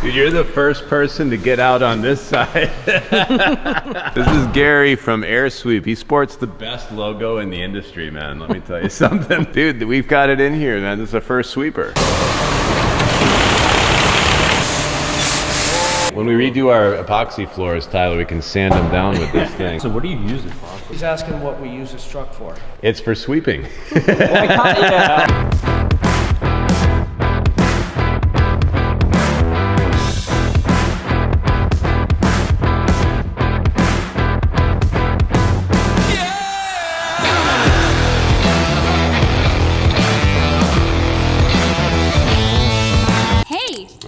Dude, you're the first person to get out on this side. This is Gary from Air Sweep. He sports the best logo in the industry, man. Let me tell you something. Dude, we've got it in here, man. This is the first sweeper. When we redo our epoxy floors, Tyler, we can sand them down with this thing. So what do you use it for? He's asking what we use this truck for. It's for sweeping. Yeah.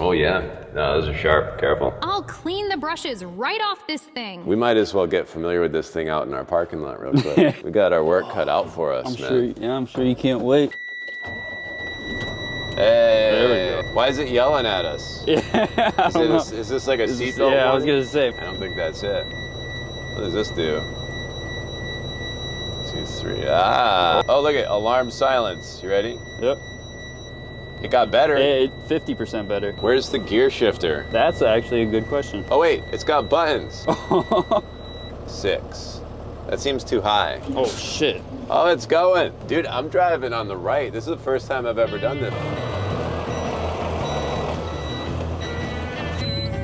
Oh yeah, no, those are sharp, careful. I'll clean the brushes right off this thing. We might as well get familiar with this thing out in our parking lot real quick. We got our work cut out for us, man. I'm sure you can't wait. Hey, there we go. Why is it yelling at us? Yeah, Is this like a seatbelt? Yeah, I was gonna say. I don't think that's it. What does this do? 2, 3, ah. Oh, look at alarm silence. You ready? Yep. It got better. 50% better. Where's the gear shifter? That's actually a good question. Oh wait, it's got buttons. 6. That seems too high. Oh shit. Oh, it's going. Dude, I'm driving on the right. This is the first time I've ever done this.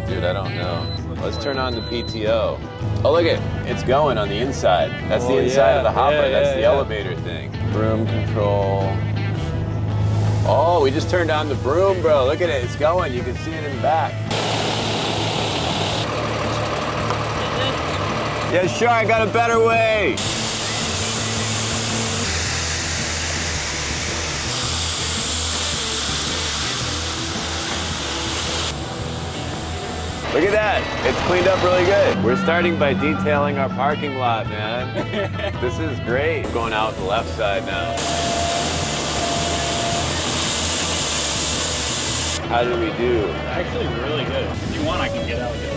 Dude, I don't know. Let's turn on the PTO. Oh, look at it. It's going on the inside. That's the inside of the hopper. That's the elevator thing. Broom control. Oh, we just turned on the broom, bro. Look at it. It's going. You can see it in the back. Yeah, sure. I got a better way. Look at that. It's cleaned up really good. We're starting by detailing our parking lot, man. This is great. Going out the left side now. How do we do? Actually really good. If you want, I can get out again.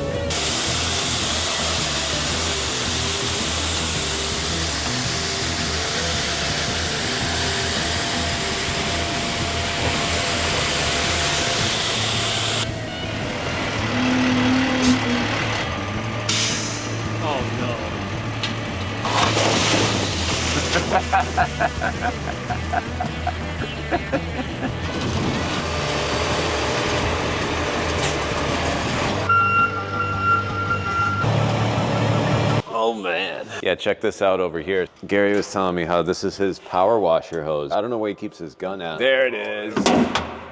Oh man. Yeah, check this out over here. Gary was telling me how this is his power washer hose. I don't know where he keeps his gun at. There it is.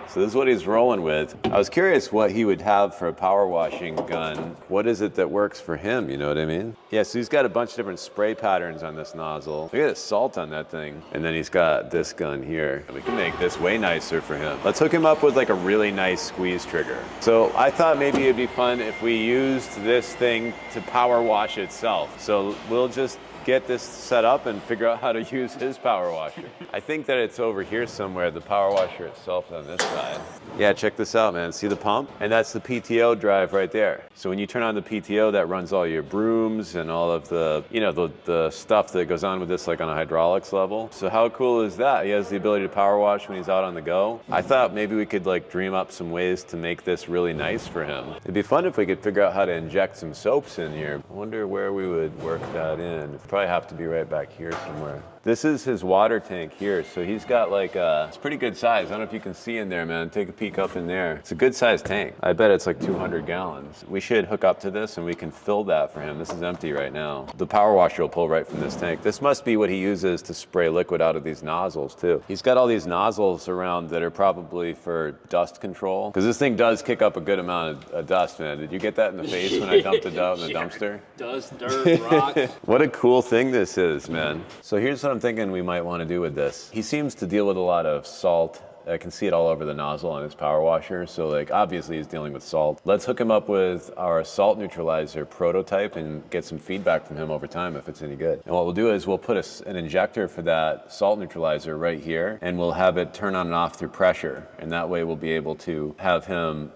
So this is what he's rolling with. I was curious what he would have for a power washing gun. What is it that works for him, you know what I mean? Yeah, so he's got a bunch of different spray patterns on this nozzle. Look at the salt on that thing. And then he's got this gun here. We can make this way nicer for him. Let's hook him up with like a really nice squeeze trigger. So I thought maybe it'd be fun if we used this thing to power wash itself. So we'll just get this set up and figure out how to use his power washer. I think that it's over here somewhere, the power washer itself on this side. Yeah, check this out, man. See the pump? And that's the PTO drive right there. So when you turn on the PTO, that runs all your brooms and all of the, you know, the stuff that goes on with this, like on a hydraulics level. So how cool is that? He has the ability to power wash when he's out on the go. I thought maybe we could like dream up some ways to make this really nice for him. It'd be fun if we could figure out how to inject some soaps in here. I wonder where we would work that in. Probably have to be right back here somewhere. This is his water tank here. So he's got like it's pretty good size. I don't know if you can see in there, man. Take a peek up in there. It's a good sized tank. I bet it's like 200 gallons. We should hook up to this and we can fill that for him. This is empty right now. The power washer will pull right from this tank. This must be what he uses to spray liquid out of these nozzles too. He's got all these nozzles around that are probably for dust control. Because this thing does kick up a good amount of dust, man. Did you get that in the face when I dumped it out in the dumpster? Dust, dirt, rock. What a cool thing this is, man. So here's what I'm thinking we might want to do with this. He seems to deal with a lot of salt. I can see it all over the nozzle on his power washer. So like obviously he's dealing with salt. Let's hook him up with our salt neutralizer prototype and get some feedback from him over time if it's any good. And what we'll do is we'll put an injector for that salt neutralizer right here and we'll have it turn on and off through pressure. And that way we'll be able to have him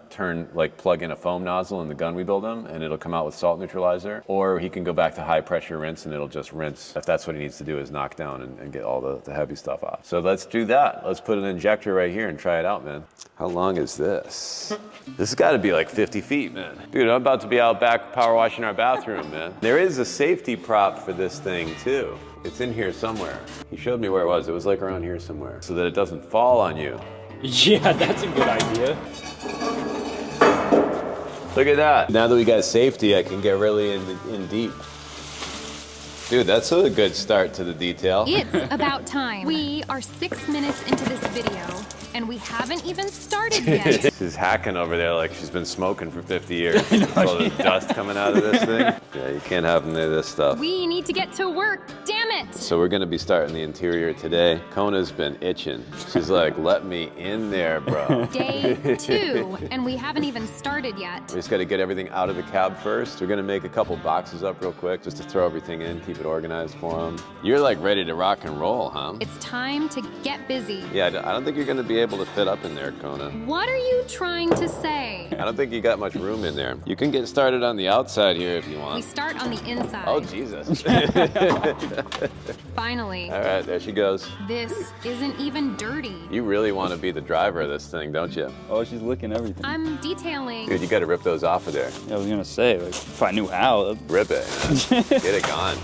plug in a foam nozzle in the gun we build him and it'll come out with salt neutralizer, or he can go back to high pressure rinse and it'll just rinse if that's what he needs to do, is knock down and get all the heavy stuff off. So let's do that. Let's put an injector right here and try it out, man. How long is this? This has got to be like 50 feet, man. Dude, I'm about to be out back power washing our bathroom, man. There is a safety prop for this thing too. It's in here somewhere. He showed me where it was. It was like around here somewhere, so that it doesn't fall on you. Yeah, that's a good idea. Look at that. Now that we got safety, I can get really in deep. Dude, that's a good start to the detail. It's about time. We are 6 minutes into this video, and we haven't even started yet. She's hacking over there like she's been smoking for 50 years. All the dust coming out of this thing. Yeah, you can't have any of this stuff. We need to get to work, damn it! So we're gonna be starting the interior today. Kona's been itching. She's like, let me in there, bro. Day 2, and we haven't even started yet. We just gotta get everything out of the cab first. We're gonna make a couple boxes up real quick just to throw everything in, keep it organized for them. You're like ready to rock and roll, huh? It's time to get busy. Yeah, I don't think you're gonna be able to fit up in there, Kona. What are you trying to say? I don't think you got much room in there. You can get started on the outside here if you We want. start on the inside. Oh, Jesus. Finally. All right, there she goes. This isn't even dirty. You really want to be the driver of this thing, don't you? Oh, she's licking everything. I'm detailing. Dude, you got to rip those off of there. Yeah, I was gonna say, like, if I knew how. Rip it, man. Get it gone.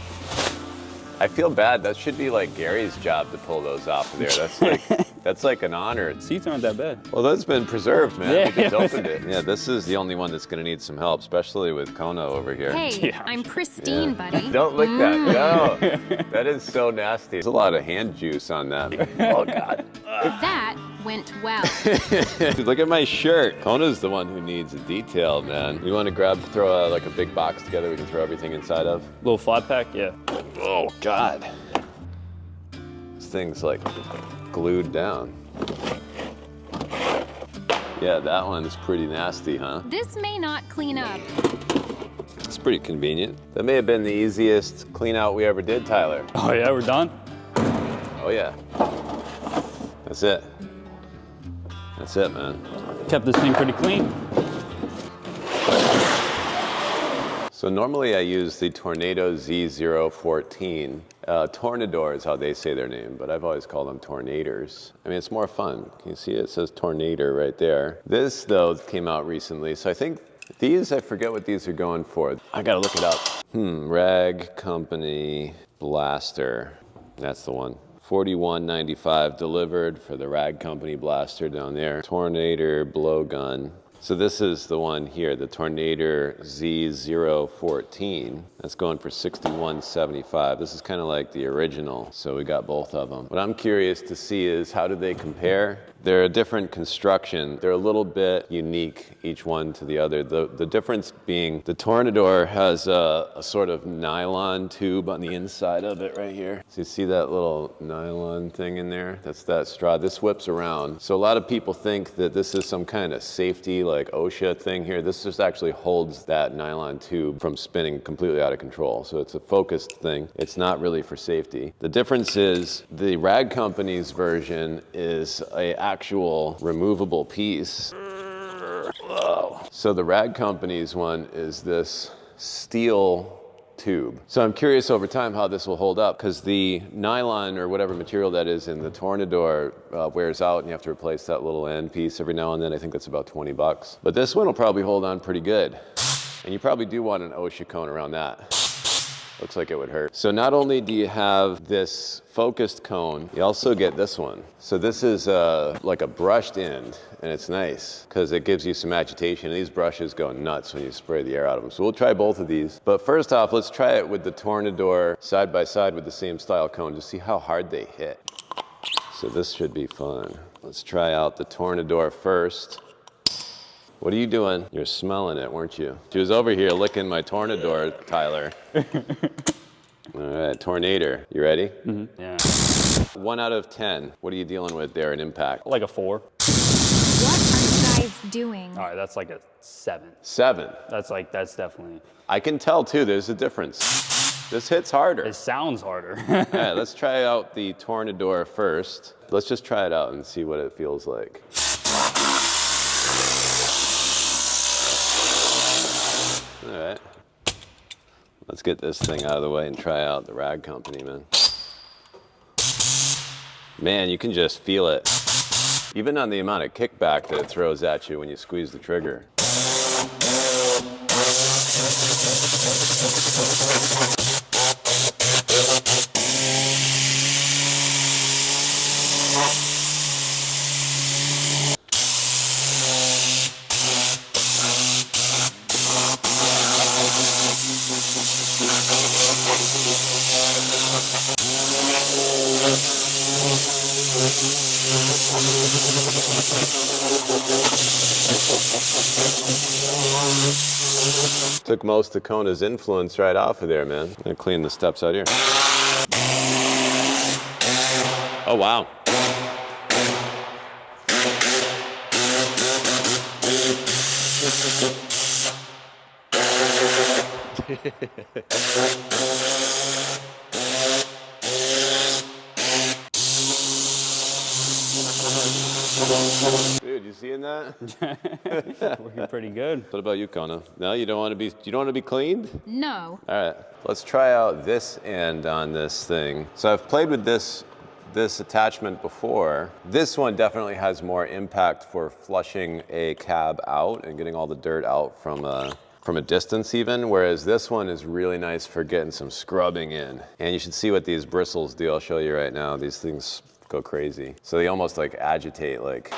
I feel bad. That should be like Gary's job to pull those off of there. That's like an honor. Seats aren't that bad. Well, that's been preserved, man. Yeah. We just opened it. Yeah, this is the only one that's gonna need some help, especially with Kona over here. Hey, Yeah. I'm pristine, buddy. Don't lick that. No. That is so nasty. There's a lot of hand juice on that. Oh, God. That went well. Look at my shirt. Kona's the one who needs a detail, man. You want to throw like a big box together we can throw everything inside of? Little flat pack, yeah. Oh, God. This thing's like glued down. Yeah, that one's pretty nasty, huh? This may not clean up. It's pretty convenient. That may have been the easiest clean out we ever did, Tyler. Oh yeah, we're done? Oh, yeah. That's it. That's it, man. Kept this thing pretty clean. So normally I use the Tornado Z014. Tornador is how they say their name, but I've always called them Tornadors. I mean, it's more fun. Can you see it? It says Tornador right there. This, though, came out recently, so I think these, I forget what these are going for. I gotta look it up. Rag Company Blaster. That's the one. $41.95 delivered for the Rag Company Blaster down there. Tornador blowgun. So this is the one here, the Tornador Z014. That's going for $61.75. This is kind of like the original, so we got both of them. What I'm curious to see is how do they compare? They're a different construction. They're a little bit unique, each one to the other. The difference being the Tornador has a sort of nylon tube on the inside of it right here. So you see that little nylon thing in there? That's that straw. This whips around. So a lot of people think that this is some kind of safety, like OSHA thing here. This just actually holds that nylon tube from spinning completely out of control. So it's a focused thing. It's not really for safety. The difference is the Rag Company's version is a actual removable piece. Whoa. So the Rag Company's one is this steel tube. So I'm curious over time how this will hold up, because the nylon or whatever material that is in the Tornador wears out and you have to replace that little end piece every now and then. I think that's about 20 bucks. But this one will probably hold on pretty good. And you probably do want an OSHA cone around that. Looks like it would hurt. So not only do you have this focused cone, you also get this one. So this is like a brushed end, and it's nice because it gives you some agitation. These brushes go nuts when you spray the air out of them. So we'll try both of these. But first off, let's try it with the Tornador side by side with the same style cone to see how hard they hit. So this should be fun. Let's try out the Tornador first. What are you doing? You're smelling it, weren't you? She was over here licking my Tornador, Tyler. All right, Tornador, you ready? Mm-hmm. Yeah. 1 out of 10. What are you dealing with there in impact? Like a 4. What are you guys doing? All right, that's like a 7. 7. That's definitely. I can tell too, there's a difference. This hits harder. It sounds harder. All right, let's try out the Tornador first. Let's just try it out and see what it feels like. All right, let's get this thing out of the way and try out the Rag Company, man. Man, you can just feel it. even on the amount of kickback that it throws at you when you squeeze the trigger. Took most of Kona's influence right off of there, man. I'm gonna clean the steps out here. Oh, wow. Dude, you seeing that? Working pretty good. What about you, Kona? No, you don't want to be cleaned? No. All right, let's try out this end on this thing. So I've played with this attachment before. This one definitely has more impact for flushing a cab out and getting all the dirt out from a distance even, whereas this one is really nice for getting some scrubbing in. And you should see what these bristles do. I'll show you right now. These things go crazy. So they almost like agitate, like.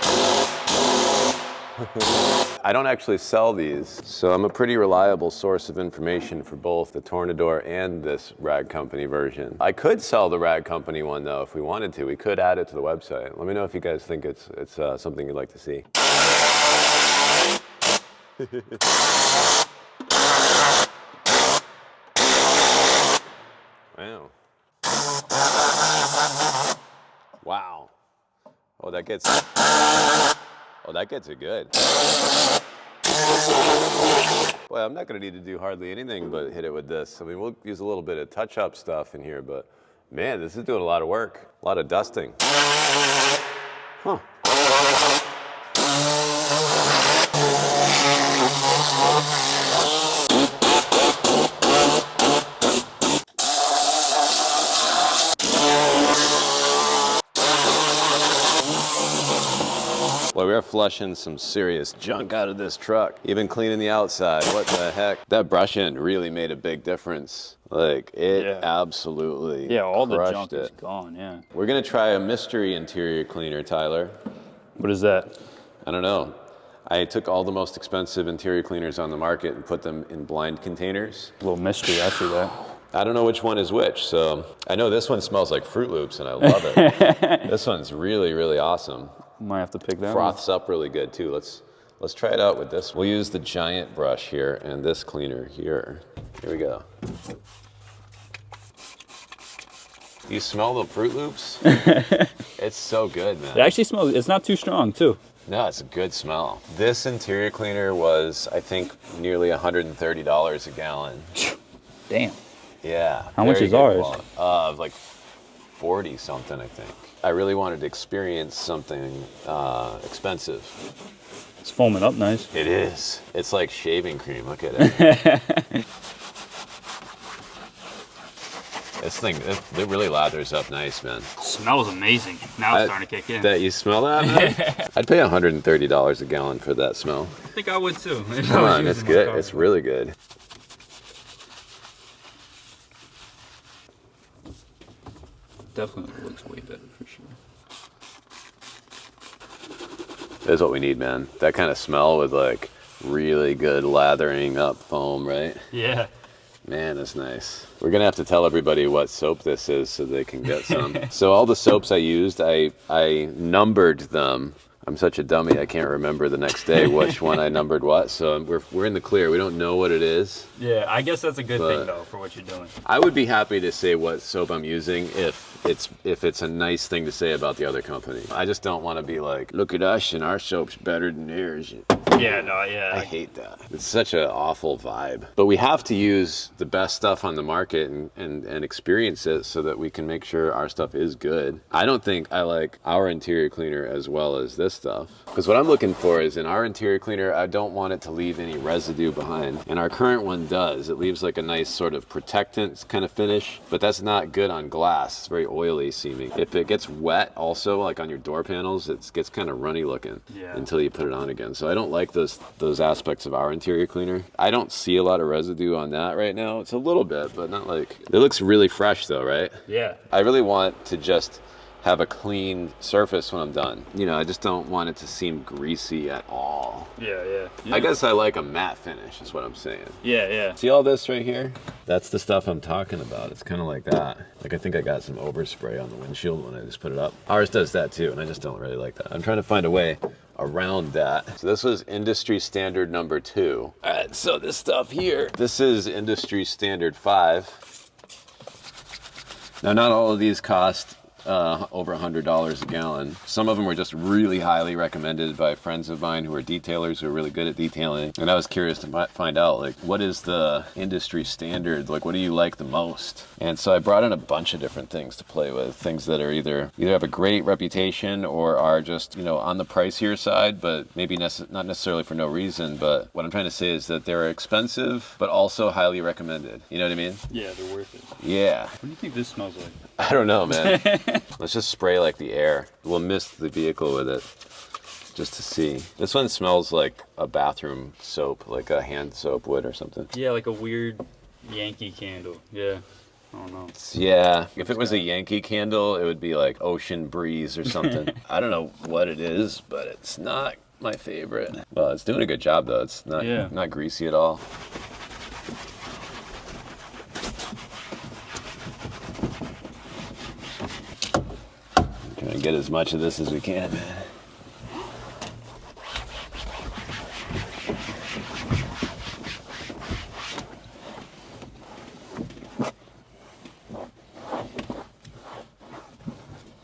I don't actually sell these, so I'm a pretty reliable source of information for both the Tornador and this Rag Company version. I could sell the Rag Company one though if we wanted to. We could add it to the website. Let me know if you guys think it's something you'd like to see. Wow. Wow. Oh, that gets it good. Well, I'm not gonna need to do hardly anything but hit it with this. I mean, we'll use a little bit of touch-up stuff in here, but man, this is doing a lot of work. A lot of dusting. Huh. Well, we're flushing some serious junk out of this truck. Even cleaning the outside, what the heck? That brush end really made a big difference. Like, it absolutely Yeah, all the crushed junk is gone, yeah. We're gonna try a mystery interior cleaner, Tyler. What is that? I don't know. I took all the most expensive interior cleaners on the market and put them in blind containers. A little mystery, I see that. I don't know which one is which, so I know this one smells like Fruit Loops and I love it. This one's really, really awesome. Might have to pick that one. Froths up really good too. Let's try it out with this. We'll use the giant brush here and this cleaner here. Here we go. You smell the Fruit Loops? It's so good, man. It actually smells, it's not too strong too. No, it's a good smell. This interior cleaner was, I think, nearly $130 a gallon. Damn. Yeah. How much is ours? Like 40 something, I think. I really wanted to experience something expensive. It's foaming up nice. It is. It's like shaving cream. Look at it. This thing, it really lathers up nice, man. Smells amazing. Now it's starting to kick in. That you smell that, man? I'd pay $130 a gallon for that smell. I think I would too. Come on, it's good. It's really good. Definitely looks way better for sure. That's what we need, man. That kind of smell with like really good lathering up foam, right? Yeah. Man, that's nice. We're gonna have to tell everybody what soap this is so they can get some. So all the soaps I used, I numbered them. I'm such a dummy, I can't remember the next day which one I numbered what. So we're in the clear. We don't know what it is. Yeah, I guess that's a good thing though for what you're doing. I would be happy to say what soap I'm using if it's a nice thing to say about the other company. I just don't want to be like, look at us and our soap's better than theirs. Yeah, no, yeah. I hate that. It's such an awful vibe. But we have to use the best stuff on the market and experience it so that we can make sure our stuff is good. I don't think I like our interior cleaner as well as this stuff. Because what I'm looking for is in our interior cleaner, I don't want it to leave any residue behind. And our current one does. It leaves like a nice sort of protectant kind of finish, but that's not good on glass. It's very oily seeming. If it gets wet also, like on your door panels, it gets kind of runny looking until you put it on again. So I don't like those aspects of our interior cleaner. I don't see a lot of residue on that right now. It's a little bit, but not like, it looks really fresh though, right? Yeah. I really want to just have a clean surface when I'm done. You know, I just don't want it to seem greasy at all. Yeah. I guess I like a matte finish is what I'm saying. Yeah. See all this right here? That's the stuff I'm talking about. It's kind of like that. Like I think I got some overspray on the windshield when I just put it up. Ours does that too, and I just don't really like that. I'm trying to find a way around that. So this was industry standard number 2. All right, so this stuff here, this is industry standard 5. Now not all of these cost over $100 a gallon. Some of them were just really highly recommended by friends of mine who are detailers who are really good at detailing. And I was curious to find out, like, what is the industry standard? Like, what do you like the most? And so I brought in a bunch of different things to play with. Things that are either have a great reputation or are just, you know, on the pricier side, but maybe not necessarily for no reason. But what I'm trying to say is that they're expensive, but also highly recommended. You know what I mean? Yeah, they're worth it. Yeah. What do you think this smells like? I don't know, man. Let's just spray like the air. We'll mist the vehicle with it just to see. This one smells like a bathroom soap, like a hand soap would or something. Yeah, like a weird Yankee candle. Yeah. I don't know. Yeah, if it was a Yankee candle, it would be like Ocean Breeze or something. I don't know what it is, but it's not my favorite. Well, it's doing a good job though. It's not greasy at all. Trying to get as much of this as we can, man.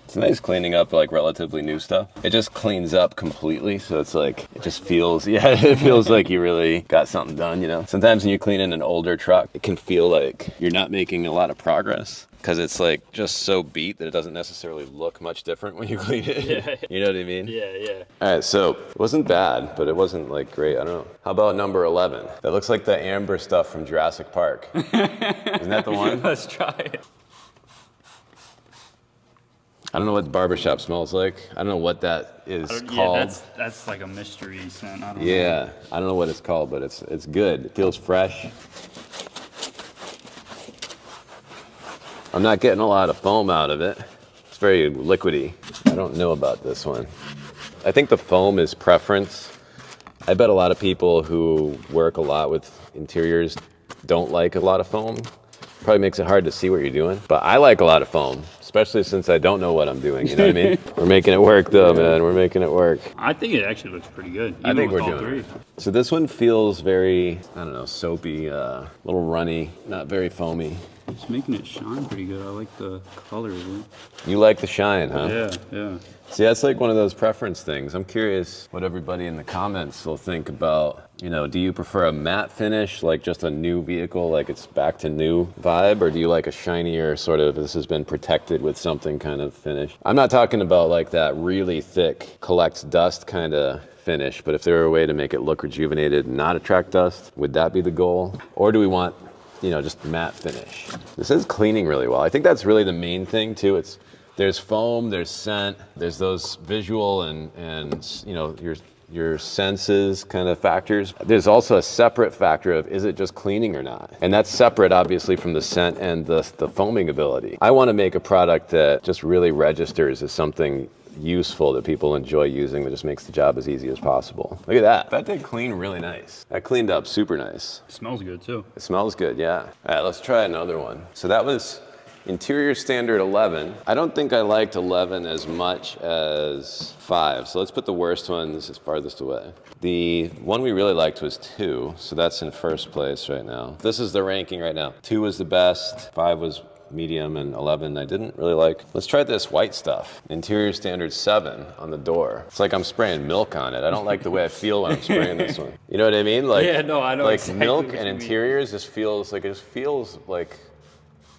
It's nice cleaning up like relatively new stuff. It just cleans up completely, so it's like, it just feels, it feels like you really got something done, you know? Sometimes when you clean in an older truck, it can feel like you're not making a lot of progress because it's like just so beat that it doesn't necessarily look much different when you clean it. Yeah. You know what I mean? Yeah. All right, so it wasn't bad, but it wasn't like great. I don't know. How about number 11? That looks like the amber stuff from Jurassic Park. Isn't that the one? Let's try it. I don't know what barbershop smells like. I don't know what that is called. Yeah, that's like a mystery scent. I don't know. Yeah, I don't know what it's called, but it's good. It feels fresh. I'm not getting a lot of foam out of it. It's very liquidy. I don't know about this one. I think the foam is preference. I bet a lot of people who work a lot with interiors don't like a lot of foam. Probably makes it hard to see what you're doing. But I like a lot of foam, especially since I don't know what I'm doing, you know what I mean? We're making it work though, man. We're making it work. I think it actually looks pretty good. I think we're all doing it. three. So this one feels very, I don't know, soapy, a little runny, not very foamy. It's making it shine pretty good. I like the color of it. You like the shine, huh? Yeah. See, that's like one of those preference things. I'm curious what everybody in the comments will think about, you know, do you prefer a matte finish, like just a new vehicle, like it's back to new vibe, or do you like a shinier sort of, this has been protected with something kind of finish? I'm not talking about like that really thick, collects dust kind of finish, but if there were a way to make it look rejuvenated and not attract dust, would that be the goal? Or do we want, you know, just matte finish? This is cleaning really well. I think that's really the main thing too. There's foam, there's scent, there's those visual and you know, your senses kind of factors. There's also a separate factor of, is it just cleaning or not? And that's separate obviously from the scent and the foaming ability. I want to make a product that just really registers as something useful that people enjoy using, that just makes the job as easy as possible. Look at that. That did clean really nice. That cleaned up super nice. It smells good too. It smells good, yeah. All right, let's try another one. So that was interior standard 11. I don't think I liked 11 as much as 5. So let's put the worst one, this is farthest away. The one we really liked was 2, so that's in first place right now. This is the ranking right now. 2 was the best, 5 was medium, and 11 I didn't really like. Let's try this white stuff. Interior standard 7 on the door. It's like I'm spraying milk on it. I don't like the way I feel when I'm spraying this one. You know what I mean? Like, yeah, no, I know. Like exactly milk what and you mean. interiors just feels like,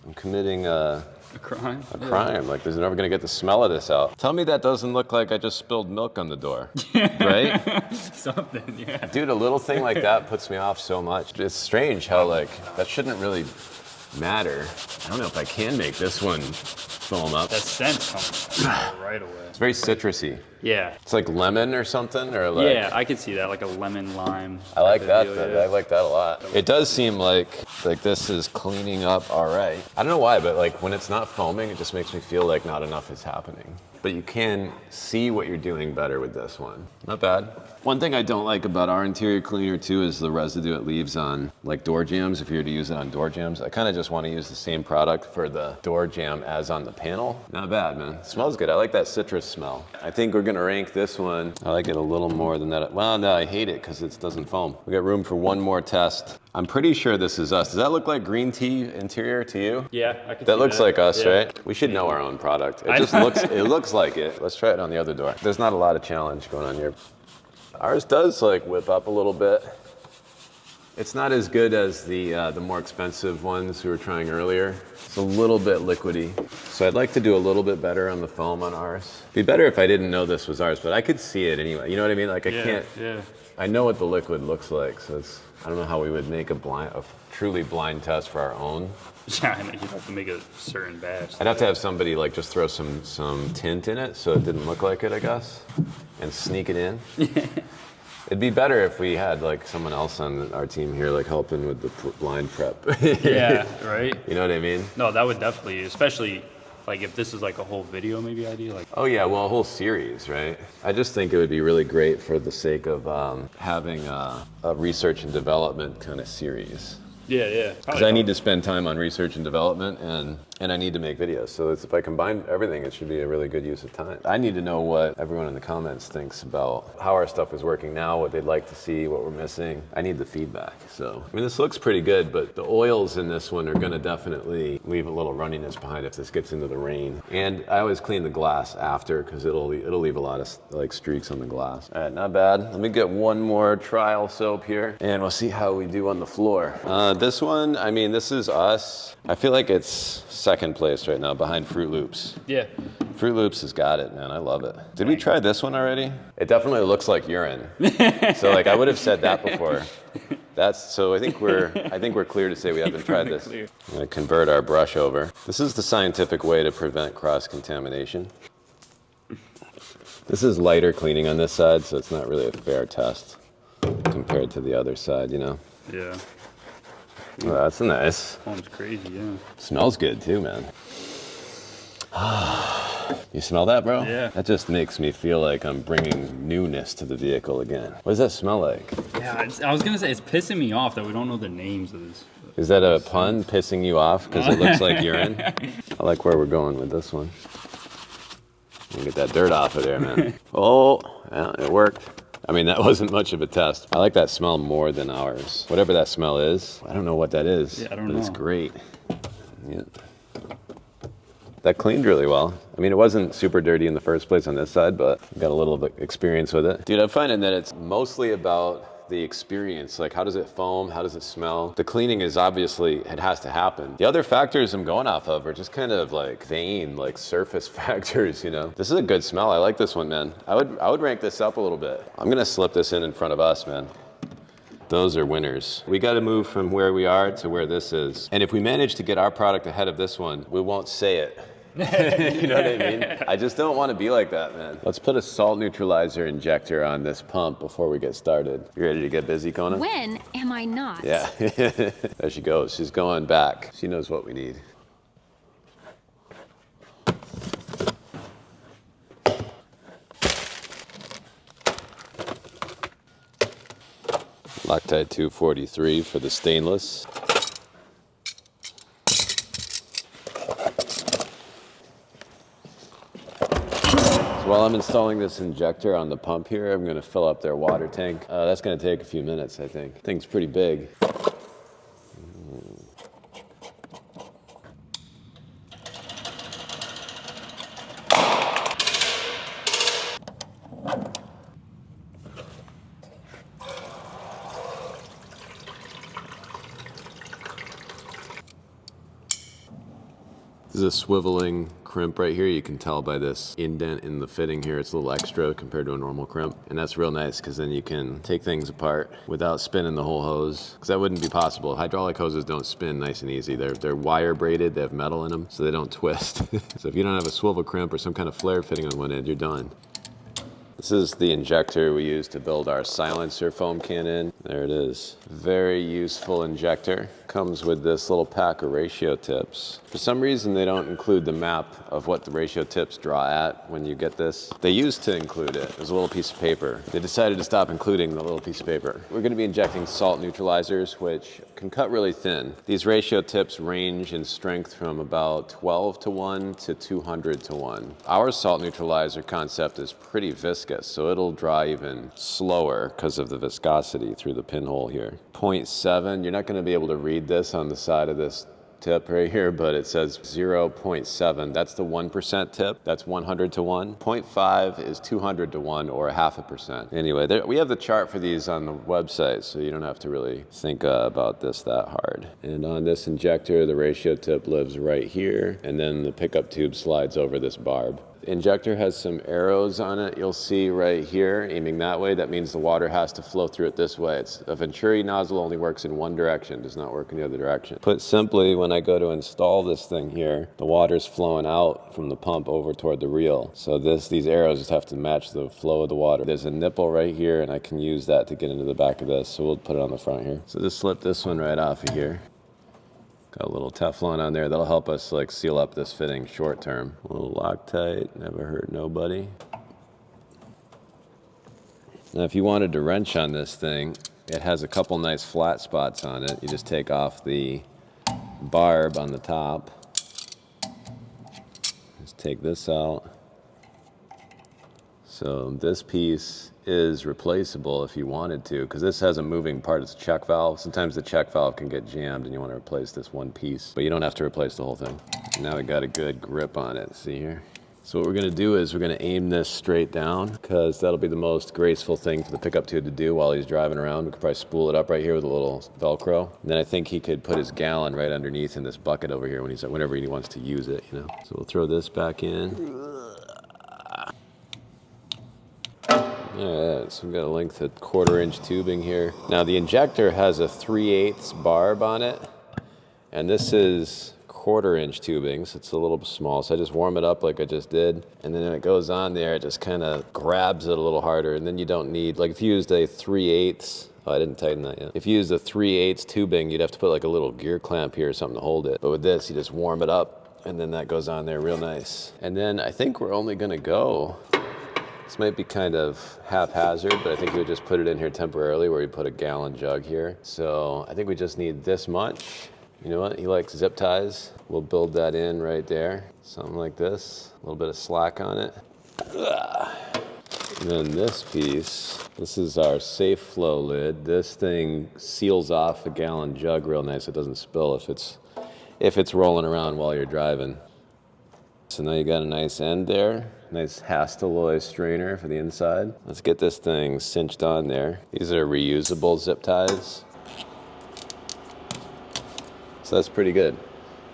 I'm committing a crime. crime. Like, there's never gonna get the smell of this out. Tell me that doesn't look like I just spilled milk on the door, right? Something, yeah. Dude, a little thing like that puts me off so much. It's strange how like, that shouldn't really matter. I don't know if I can make this one foam up. That scent comes right away. It's very citrusy. Yeah. It's like lemon or something, or like. Yeah, I could see that, like a lemon lime. I like that. deal, yeah. I like that a lot. It does seem like this is cleaning up all right. I don't know why, but like when it's not foaming, it just makes me feel like not enough is happening. But you can see what you're doing better with this one. Not bad. One thing I don't like about our interior cleaner too is the residue it leaves on like door jambs. If you were to use it on door jambs, I kind of just want to use the same product for the door jamb as on the panel. Not bad, man. It smells good. I like that citrus smell. I think we're gonna rank this one. I like it a little more than that. Well, no, I hate it because it doesn't foam. We got room for one more test. I'm pretty sure this is us. Does that look like green tea interior to you? Yeah, I can see That looks like us, yeah. right? We should know our own product. It just looks like it. Let's try it on the other door. There's not a lot of challenge going on here. Ours does like whip up a little bit. It's not as good as the more expensive ones we were trying earlier. It's a little bit liquidy. So I'd like to do a little bit better on the foam on ours. It'd be better if I didn't know this was ours, but I could see it anyway. You know what I mean? Like I can't. Yeah. I know what the liquid looks like, so I don't know how we would make a truly blind test for our own. Yeah, I know you'd have to make a certain batch. I'd have to have somebody like just throw some tint in it so it didn't look like it, I guess, and sneak it in. It'd be better if we had like someone else on our team here like helping with the blind prep. Yeah, right? You know what I mean? No, that would definitely, especially like if this is like a whole video maybe idea. Like. Oh yeah, well a whole series, right? I just think it would be really great for the sake of having a research and development kind of series. Yeah. Because I need to spend time on research and development and I need to make videos. So if I combine everything, it should be a really good use of time. I need to know what everyone in the comments thinks about how our stuff is working now, what they'd like to see, what we're missing. I need the feedback. So, I mean, this looks pretty good, but the oils in this one are gonna definitely leave a little runniness behind if this gets into the rain. And I always clean the glass after because it'll leave a lot of like streaks on the glass. All right, not bad. Let me get one more trial soap here and we'll see how we do on the floor. This one, I mean, this is us. I feel like it's second place right now behind Fruit Loops. Yeah. Fruit Loops has got it, man. I love it. Did we try this one already? It definitely looks like urine. So like I would have said that before. So I think we're clear to say we haven't tried this. I'm gonna convert our brush over. This is the scientific way to prevent cross-contamination. This is lighter cleaning on this side, so it's not really a fair test compared to the other side, you know? Yeah. Oh, that's nice. Foam's crazy, yeah. Smells good too, man. You smell that, bro? Yeah. That just makes me feel like I'm bringing newness to the vehicle again. What does that smell like? Yeah, I was gonna say, it's pissing me off that we don't know the names of this. Is that a pun, pissing you off because it looks like urine? I like where we're going with this one. Get that dirt off of there, man. Oh, yeah, it worked. I mean, that wasn't much of a test. I like that smell more than ours. Whatever that smell is, I don't know what that is. Yeah, I don't but know. It's great. Yeah. That cleaned really well. I mean, it wasn't super dirty in the first place on this side, but got a little bit experience with it. Dude, I'm finding that it's mostly about the experience. Like, how does it foam? How does it smell? The cleaning is obviously, it has to happen. The other factors I'm going off of are just kind of like vain, like surface factors, you know? This is a good smell. I like this one, man. I would rank this up a little bit. I'm gonna slip this in front of us, man. Those are winners. We got to move from where we are to where this is. And if we manage to get our product ahead of this one, we won't say it. You know what I mean? I just don't want to be like that, man. Let's put a salt neutralizer injector on this pump before we get started. You ready to get busy, Kona? When am I not? Yeah. There she goes. She's going back. She knows what we need. Loctite 243 for the stainless. While I'm installing this injector on the pump here, I'm going to fill up their water tank. That's going to take a few minutes, I think. Thing's pretty big. This is a swiveling crimp right here. You can tell by this indent in the fitting here, it's a little extra compared to a normal crimp. And that's real nice because then you can take things apart without spinning the whole hose, because that wouldn't be possible. Hydraulic hoses don't spin nice and easy. They're wire braided, they have metal in them, so they don't twist. So if you don't have a swivel crimp or some kind of flare fitting on one end, you're done. This is the injector we use to build our silencer foam cannon. There it is. Very useful injector. Comes with this little pack of ratio tips. For some reason, they don't include the map of what the ratio tips draw at when you get this. They used to include it. There's a little piece of paper. They decided to stop including the little piece of paper. We're gonna be injecting salt neutralizers, which can cut really thin. These ratio tips range in strength from about 12:1 to 200:1. Our salt neutralizer concept is pretty viscous, so it'll dry even slower because of the viscosity through the pinhole here. 0.7, you're not gonna be able to read this on the side of this tip right here, but it says 0.7. That's the 1% tip. That's 100:1. 0.5 is 200:1 or 0.5%. Anyway, we have the chart for these on the website, so you don't have to really think about this that hard. And on this injector, the ratio tip lives right here, and then the pickup tube slides over this barb. The injector has some arrows on it. You'll see right here, aiming that way. That means the water has to flow through it this way. A Venturi nozzle only works in one direction, does not work in the other direction. Put simply, when I go to install this thing here, the water's flowing out from the pump over toward the reel. So these arrows just have to match the flow of the water. There's a nipple right here, and I can use that to get into the back of this. So we'll put it on the front here. So just slip this one right off of here. Got a little Teflon on there. That'll help us like seal up this fitting short term. A little Loctite, never hurt nobody. Now if you wanted to wrench on this thing, it has a couple nice flat spots on it. You just take off the barb on the top. Just take this out. So this piece is replaceable if you wanted to, because this has a moving part. It's a check valve. Sometimes the check valve can get jammed and you want to replace this one piece, but you don't have to replace the whole thing. Now we got a good grip on it, see here? So what we're gonna do is we're gonna aim this straight down, because that'll be the most graceful thing for the pickup tube to do while he's driving around. We could probably spool it up right here with a little Velcro. And then I think he could put his gallon right underneath in this bucket over here whenever he wants to use it, you know? So we'll throw this back in. Alright, so we've got a length of 1/4 inch tubing here. Now the injector has a 3/8 barb on it, and this is 1/4 inch tubing, so it's a little small. So I just warm it up like I just did, and then when it goes on there, it just kind of grabs it a little harder, and then you don't need, like if you used a 3/8, oh, I didn't tighten that yet. If you used a 3/8 tubing, you'd have to put like a little gear clamp here or something to hold it. But with this, you just warm it up, and then that goes on there real nice. And then I think we're only gonna go, this might be kind of haphazard, but I think we would just put it in here temporarily where we put a gallon jug here. So I think we just need this much. You know what, he likes zip ties. We'll build that in right there. Something like this, a little bit of slack on it. And then this piece, this is our safe flow lid. This thing seals off a gallon jug real nice. It doesn't spill if it's rolling around while you're driving. So now you got a nice end there. Nice Hastelloy strainer for the inside. Let's get this thing cinched on there. These are reusable zip ties. So that's pretty good.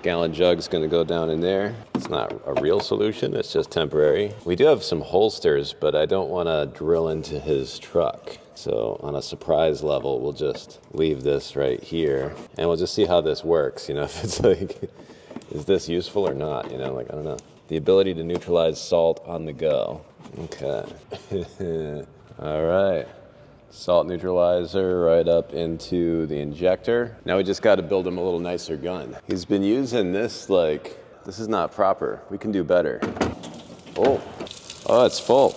Gallon jug's gonna go down in there. It's not a real solution, it's just temporary. We do have some holsters, but I don't wanna drill into his truck. So on a surprise level, we'll just leave this right here, and we'll just see how this works. You know, if it's like, is this useful or not? You know, like, I don't know. The ability to neutralize salt on the go. Okay. All right. Salt neutralizer right up into the injector. Now we just got to build him a little nicer gun. He's been using this like, this is not proper. We can do better. Oh, it's full.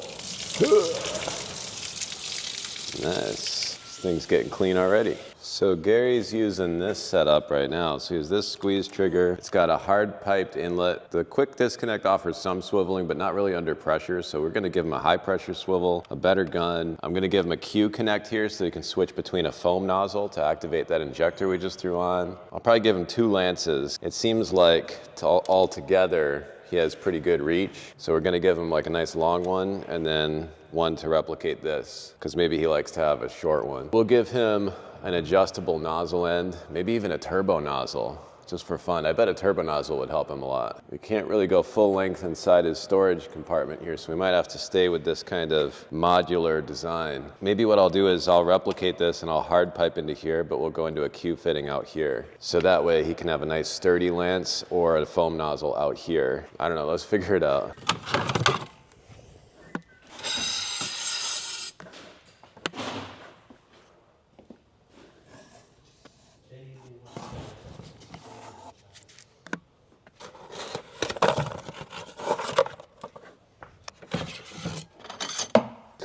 Nice. This thing's getting clean already. So Gary's using this setup right now. So he has this squeeze trigger. It's got a hard piped inlet. The quick disconnect offers some swiveling, but not really under pressure. So we're gonna give him a high pressure swivel, a better gun. I'm gonna give him a Q connect here so he can switch between a foam nozzle to activate that injector we just threw on. I'll probably give him 2 lances. It seems like all together, he has pretty good reach. So we're gonna give him like a nice long one and then one to replicate this, because maybe he likes to have a short one. We'll give him an adjustable nozzle end, maybe even a turbo nozzle. just for fun. I bet a turbo nozzle would help him a lot. We can't really go full length inside his storage compartment here, so we might have to stay with this kind of modular design. Maybe what I'll do is I'll replicate this and I'll hard pipe into here, but we'll go into a Q fitting out here. So that way he can have a nice sturdy lance or a foam nozzle out here. I don't know, let's figure it out.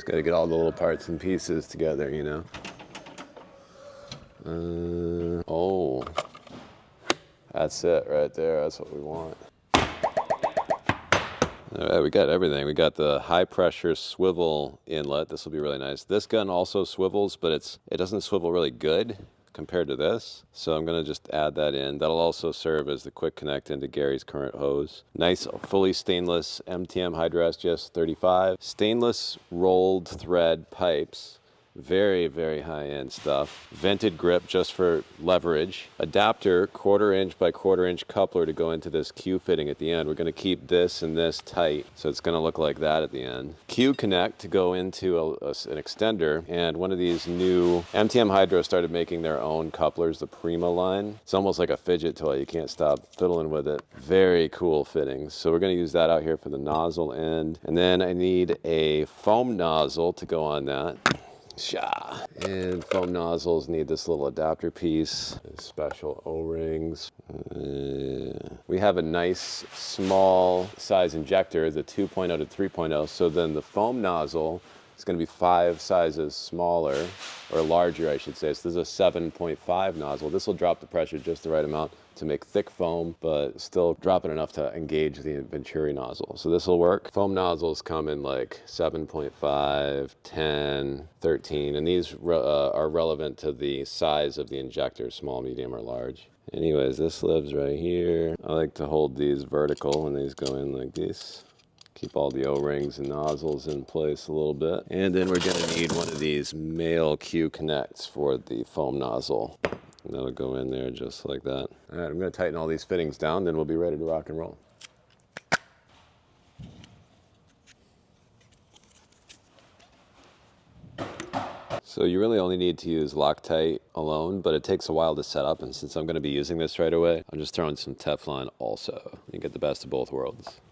Gotta get all the little parts and pieces together, you know. Oh, that's it right there. That's what we want. All right, we got everything. We got the high pressure swivel inlet. This will be really nice. This gun also swivels, but it doesn't swivel really good compared to this. So I'm gonna just add that in. That'll also serve as the quick connect into Gary's current hose. Nice fully stainless MTM Hydro SGS 35. Stainless rolled thread pipes. Very, very high-end stuff. Vented grip just for leverage. Adapter, 1/4 inch by 1/4 inch coupler to go into this Q fitting at the end. We're gonna keep this and this tight, so it's gonna look like that at the end. Q connect to go into an extender, and one of these new, MTM Hydro started making their own couplers, the Prima line. It's almost like a fidget toy. You can't stop fiddling with it. Very cool fittings. So we're gonna use that out here for the nozzle end. And then I need a foam nozzle to go on that. And foam nozzles need this little adapter piece, special O-rings. We have a nice small size injector, the 2.0 to 3.0, so then the foam nozzle is going to be 5 sizes smaller, or larger I should say. So this is a 7.5 nozzle. This will drop the pressure just the right amount to make thick foam, but still drop it enough to engage the Venturi nozzle. So this will work. Foam nozzles come in like 7.5, 10, 13, and these are relevant to the size of the injector, small, medium, or large. Anyways, this lives right here. I like to hold these vertical and these go in like this. Keep all the O-rings and nozzles in place a little bit. And then we're gonna need one of these male Q connects for the foam nozzle. And that'll go in there just like that. All right, I'm gonna tighten all these fittings down, then we'll be ready to rock and roll. So you really only need to use Loctite alone, but it takes a while to set up, and since I'm gonna be using this right away, I'm just throwing some Teflon also. You get the best of both worlds.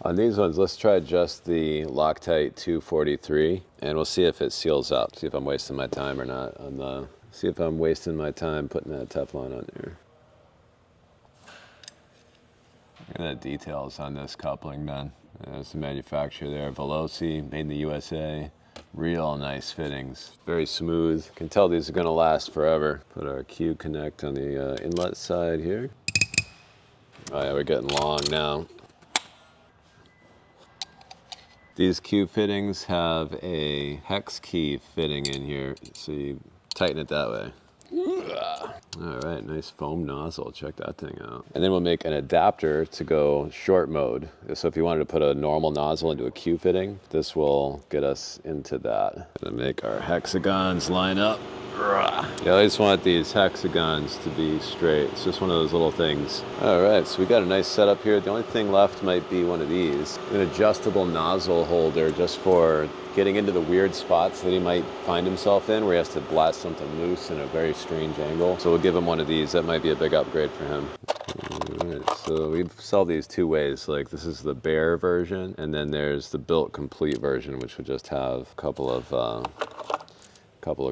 On these ones, let's try just the Loctite 243, and we'll see if it seals up. See if I'm wasting my time or not on the. See if I'm wasting my time putting that Teflon on there. Look at the details on this coupling, man. There's the manufacturer there, Veloci, made in the USA. Real nice fittings, very smooth. Can tell these are gonna last forever. Put our Q connect on the inlet side here. Oh yeah, we're getting long now. These Q fittings have a hex key fitting in here, so you tighten it that way. All right, nice foam nozzle. Check that thing out. And then we'll make an adapter to go short mode. So if you wanted to put a normal nozzle into a Q fitting, this will get us into that. Gonna make our hexagons line up. Yeah, I just want these hexagons to be straight. It's just one of those little things. All right, so we got a nice setup here. The only thing left might be one of these. An adjustable nozzle holder just for getting into the weird spots that he might find himself in where he has to blast something loose in a very strange angle. So we'll give him one of these. That might be a big upgrade for him. All right, so we sell these two ways. Like this is the bare version, and then there's the built complete version, which would just have a couple of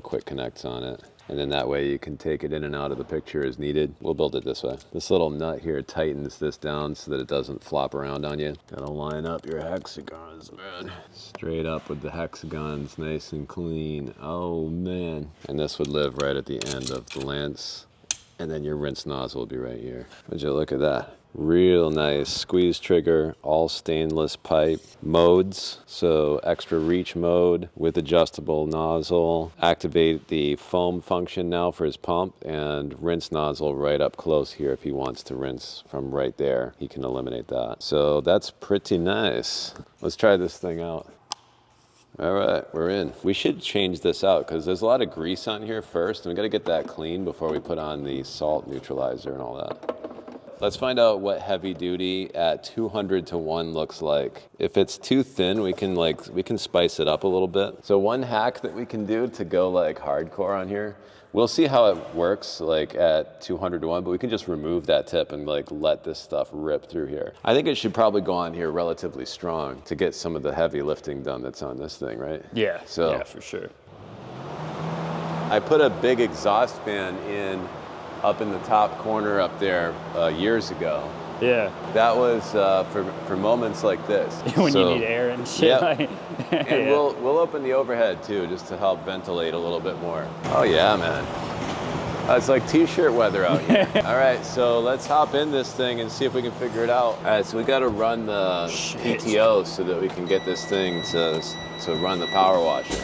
quick connects on it. And then that way you can take it in and out of the picture as needed. We'll build it this way. This little nut here tightens this down so that it doesn't flop around on you. Gotta line up your hexagons, man. Straight up with the hexagons, nice and clean. Oh man. And this would live right at the end of the lance. And then your rinse nozzle will be right here. Would you look at that? Real nice squeeze trigger, all stainless pipe modes. So extra reach mode with adjustable nozzle. Activate the foam function now for his pump, and rinse nozzle right up close here. If he wants to rinse from right there, he can eliminate that. So that's pretty nice. Let's try this thing out. All right, we're in. We should change this out because there's a lot of grease on here first, and we gotta get that clean before we put on the salt neutralizer and all that. Let's find out what heavy duty at 200 to 1 looks like. If it's too thin, we can spice it up a little bit. So one hack that we can do to go like hardcore on here, we'll see how it works like at 200 to 1, but we can just remove that tip and like let this stuff rip through here. I think it should probably go on here relatively strong to get some of the heavy lifting done that's on this thing, right? Yeah, so yeah, for sure. I put a big exhaust fan in up in the top corner up there years ago. Yeah. That was for moments like this. When you need air and shit. Yep. Like, and yeah. we'll open the overhead too, just to help ventilate a little bit more. Oh yeah, man. It's like t-shirt weather out here. All right, so let's hop in this thing and see if we can figure it out. All right, so we got to run the PTO so that we can get this thing to run the power washer.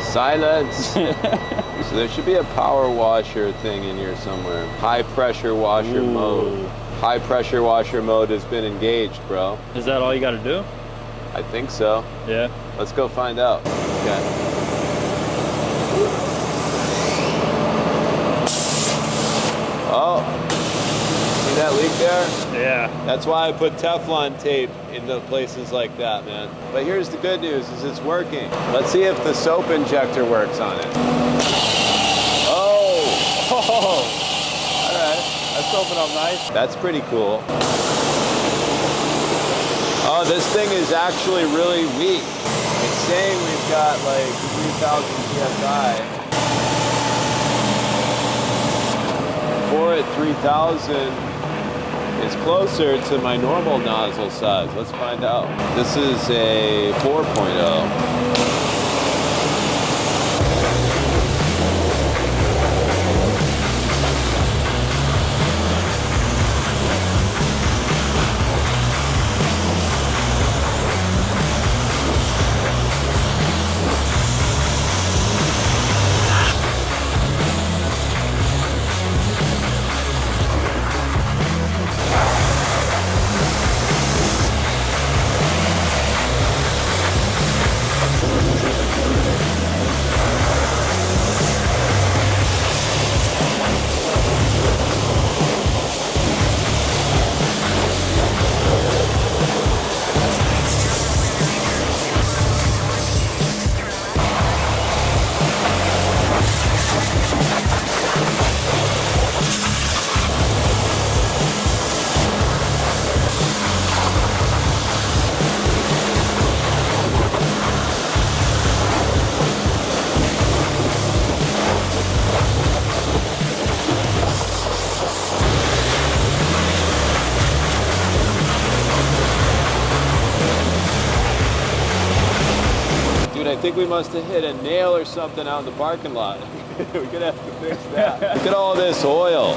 Silence. So there should be a power washer thing in here somewhere. High pressure washer mode. High pressure washer mode has been engaged, bro. Is that all you got to do? I think so. Yeah. Let's go find out. Okay. Oh, see that leak there? Yeah. That's why I put Teflon tape into places like that, man. But here's the good news, is it's working. Let's see if the soap injector works on it. Oh! All right, that's open up nice. That's pretty cool. Oh, this thing is actually really weak. It's saying we've got like 3,000 PSI. 4 at 3,000 is closer to my normal nozzle size. Let's find out. This is a 4.0. I think we must have hit a nail or something out in the parking lot. We're gonna have to fix that. Look at all this oil.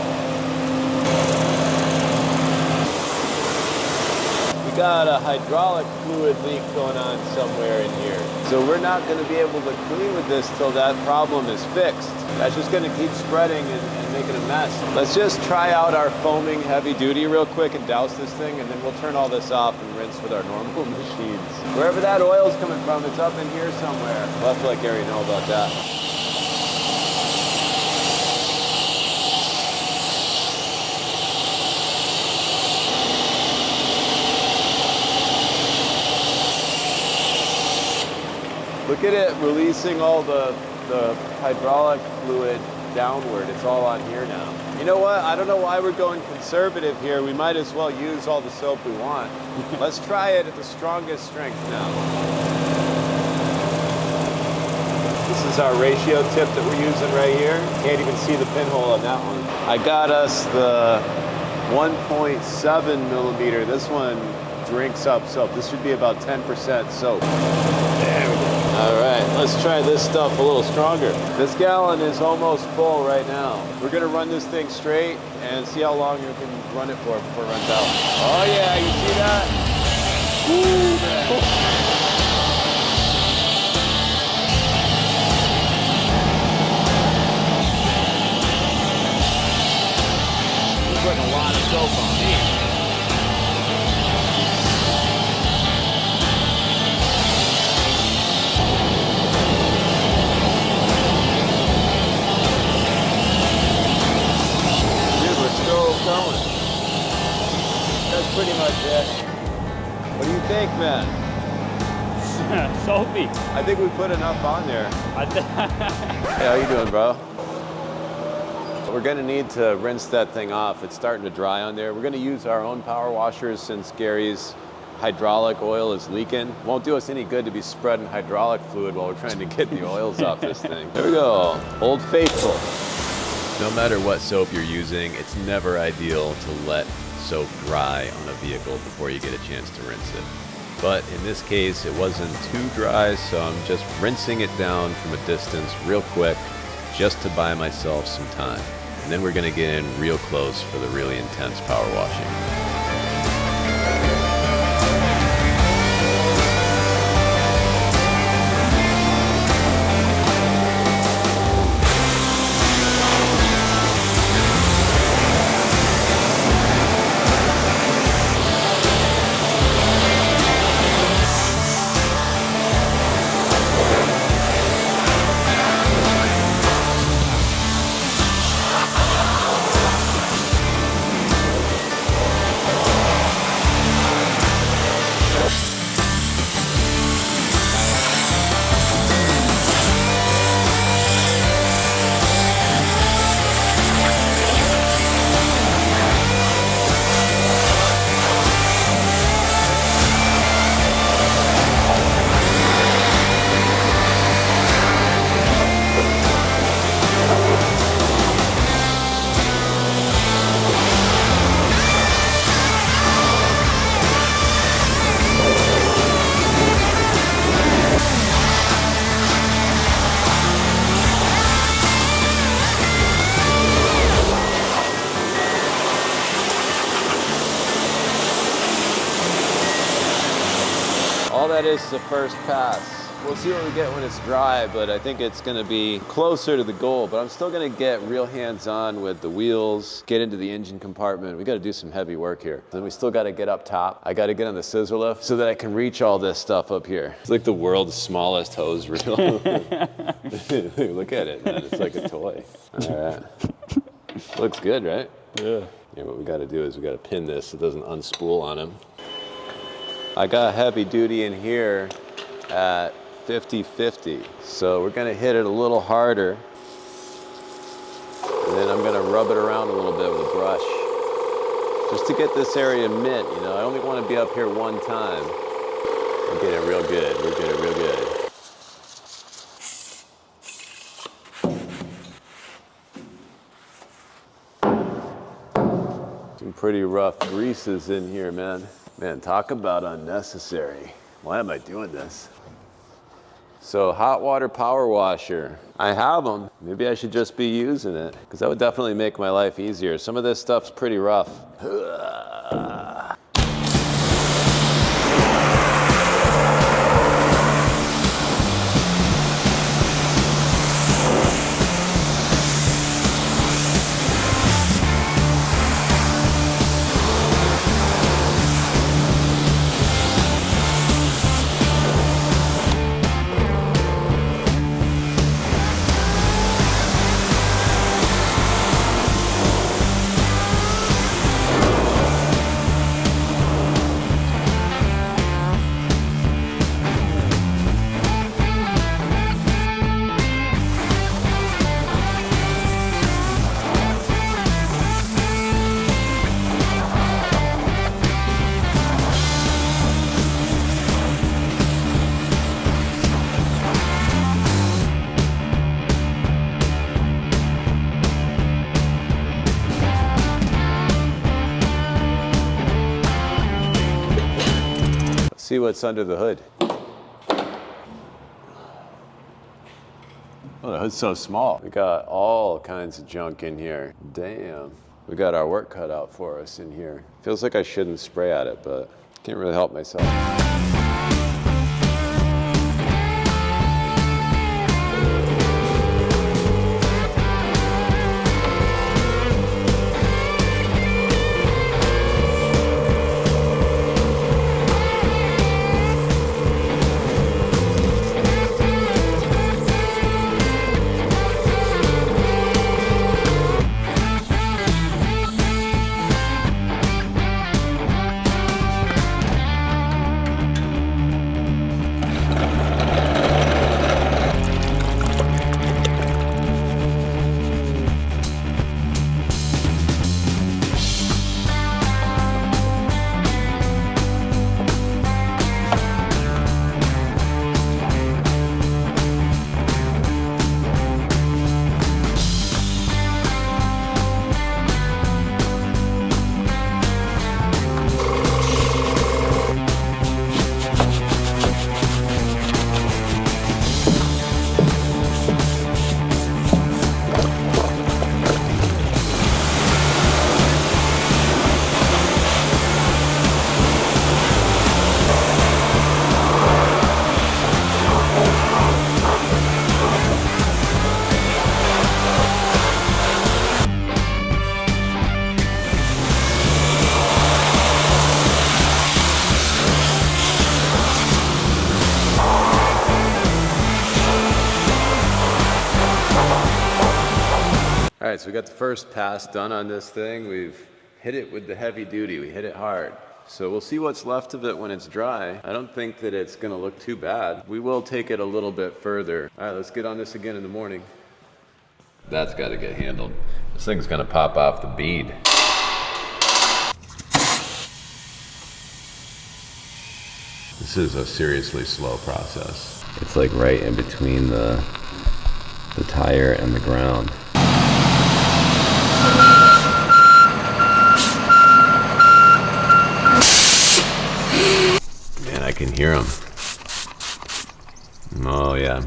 We got a hydraulic fluid leak going on somewhere in here. So we're not gonna be able to clean with this till that problem is fixed. That's just gonna keep spreading and making a mess. Let's just try out our foaming heavy duty real quick and douse this thing, and then we'll turn all this off and rinse with our normal machines. Wherever that oil's coming from, it's up in here somewhere. We'll have to let Gary know about that. Look at it releasing all the hydraulic fluid downward. It's all on here now. You know what? I don't know why we're going conservative here. We might as well use all the soap we want. Let's try it at the strongest strength now. This is our ratio tip that we're using right here. Can't even see the pinhole on that one. I got us the 1.7 millimeter. This one drinks up soap. This should be about 10% soap. There we go. All right, let's try this stuff a little stronger. This gallon is almost full right now. We're gonna run this thing straight and see how long you can run it for before it runs out. Oh yeah, you see that? Woo, man. He's putting a lot of soap on me. Going. That's pretty much it. What do you think, man? Soapy. I think we put enough on there. Hey, how you doing, bro? We're gonna need to rinse that thing off. It's starting to dry on there. We're gonna use our own power washers since Gary's hydraulic oil is leaking. Won't do us any good to be spreading hydraulic fluid while we're trying to get the oils off this thing. There we go, Old Faithful. No matter what soap you're using, it's never ideal to let soap dry on a vehicle before you get a chance to rinse it. But in this case, it wasn't too dry, so I'm just rinsing it down from a distance real quick, just to buy myself some time. And then we're gonna get in real close for the really intense power washing. All that is the first pass. We'll see what we get when it's dry, but I think it's gonna be closer to the goal, but I'm still gonna get real hands-on with the wheels, get into the engine compartment. We gotta do some heavy work here. Then we still gotta get up top. I gotta get on the scissor lift so that I can reach all this stuff up here. It's like the world's smallest hose reel. Look at it, man, it's like a toy. All right. Looks good, right? Yeah. Yeah, what we gotta do is we gotta pin this so it doesn't unspool on him. I got heavy duty in here at 50-50. So we're gonna hit it a little harder. And then I'm gonna rub it around a little bit with a brush. Just to get this area mint, you know, I only wanna be up here one time. We're getting real good, we're getting real good. Some pretty rough greases in here, man. Man, talk about unnecessary. Why am I doing this? So hot water power washer. I have them. Maybe I should just be using it because that would definitely make my life easier. Some of this stuff's pretty rough. see what's under the hood. Oh, the hood's so small. We got all kinds of junk in here. Damn. We got our work cut out for us in here. Feels like I shouldn't spray at it, but can't really help myself. All right, so we got the first pass done on this thing. We've hit it with the heavy duty. We hit it hard. So we'll see what's left of it when it's dry. I don't think that it's gonna look too bad. We will take it a little bit further. All right, let's get on this again in the morning. That's gotta get handled. This thing's gonna pop off the bead. This is a seriously slow process. It's like right in between the tire and the ground. Man, I can hear him. Oh yeah.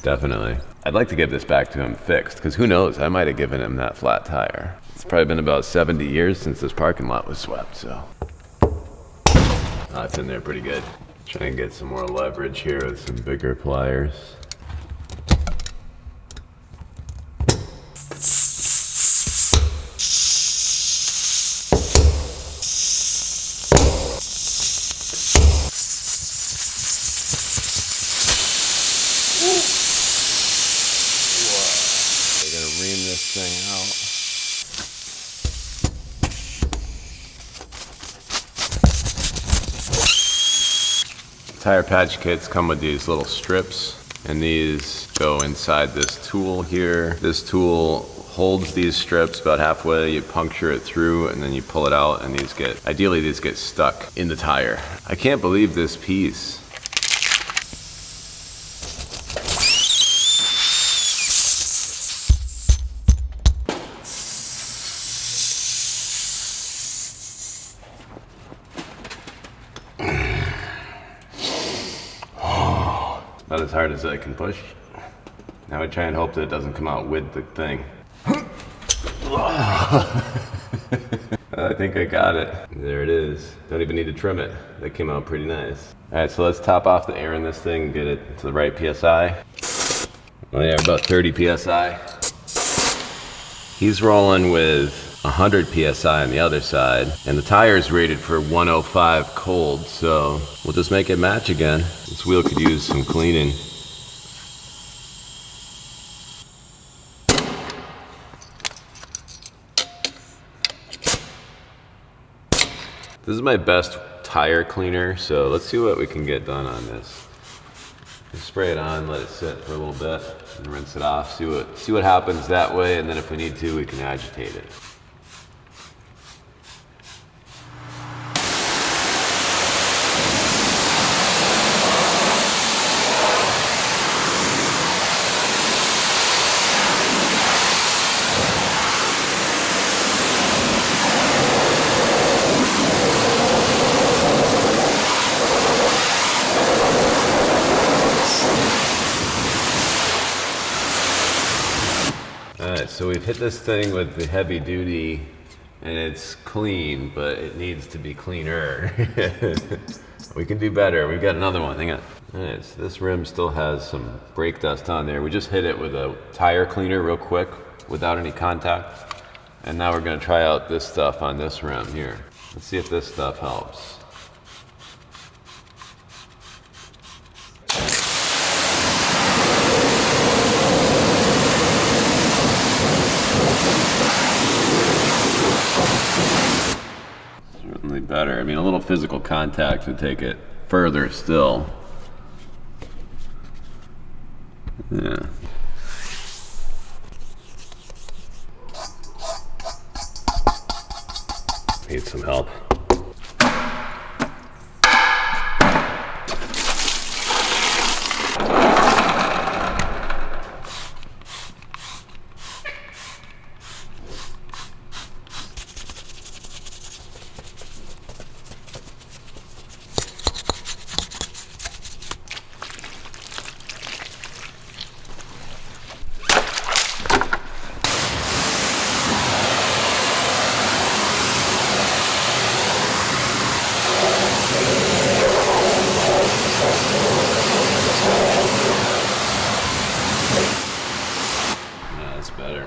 Definitely. I'd like to give this back to him fixed, because who knows, I might have given him that flat tire. It's probably been about 70 years since this parking lot was swept, so. Oh, it's in there pretty good. Try and get some more leverage here with some bigger pliers. Tire patch kits come with these little strips, and these go inside this tool here. This tool holds these strips about halfway, you puncture it through, and then you pull it out, and ideally these get stuck in the tire. I can't believe this piece. Not as hard as I can push. Now I try and hope that it doesn't come out with the thing. I think I got it. There it is. Don't even need to trim it. That came out pretty nice. All right, so let's top off the air in this thing and get it to the right PSI. Oh yeah, about 30 PSI. He's rolling with 100 PSI on the other side, and the tire is rated for 105 cold, so we'll just make it match again. This wheel could use some cleaning. This is my best tire cleaner, so let's see what we can get done on this. Just spray it on, let it sit for a little bit, and rinse it off. See what happens that way, and then if we need to, we can agitate it. hit this thing with the heavy duty and it's clean, but it needs to be cleaner. We can do better. We've got another one. Hang on. Alright, so this rim still has some brake dust on there. We just hit it with a tire cleaner real quick without any contact. And now we're going to try out this stuff on this rim here. Let's see if this stuff helps. Certainly better. I mean, a little physical contact would take it further still. Yeah. Need some help. Better.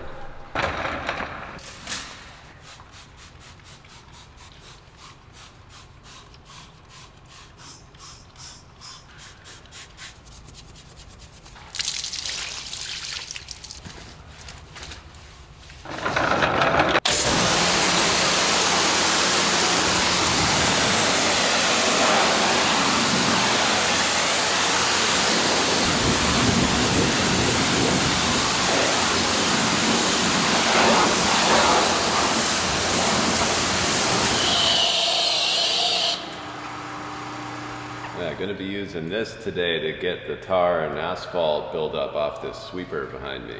Yeah, gonna be using this today to get the tar and asphalt buildup off this sweeper behind me.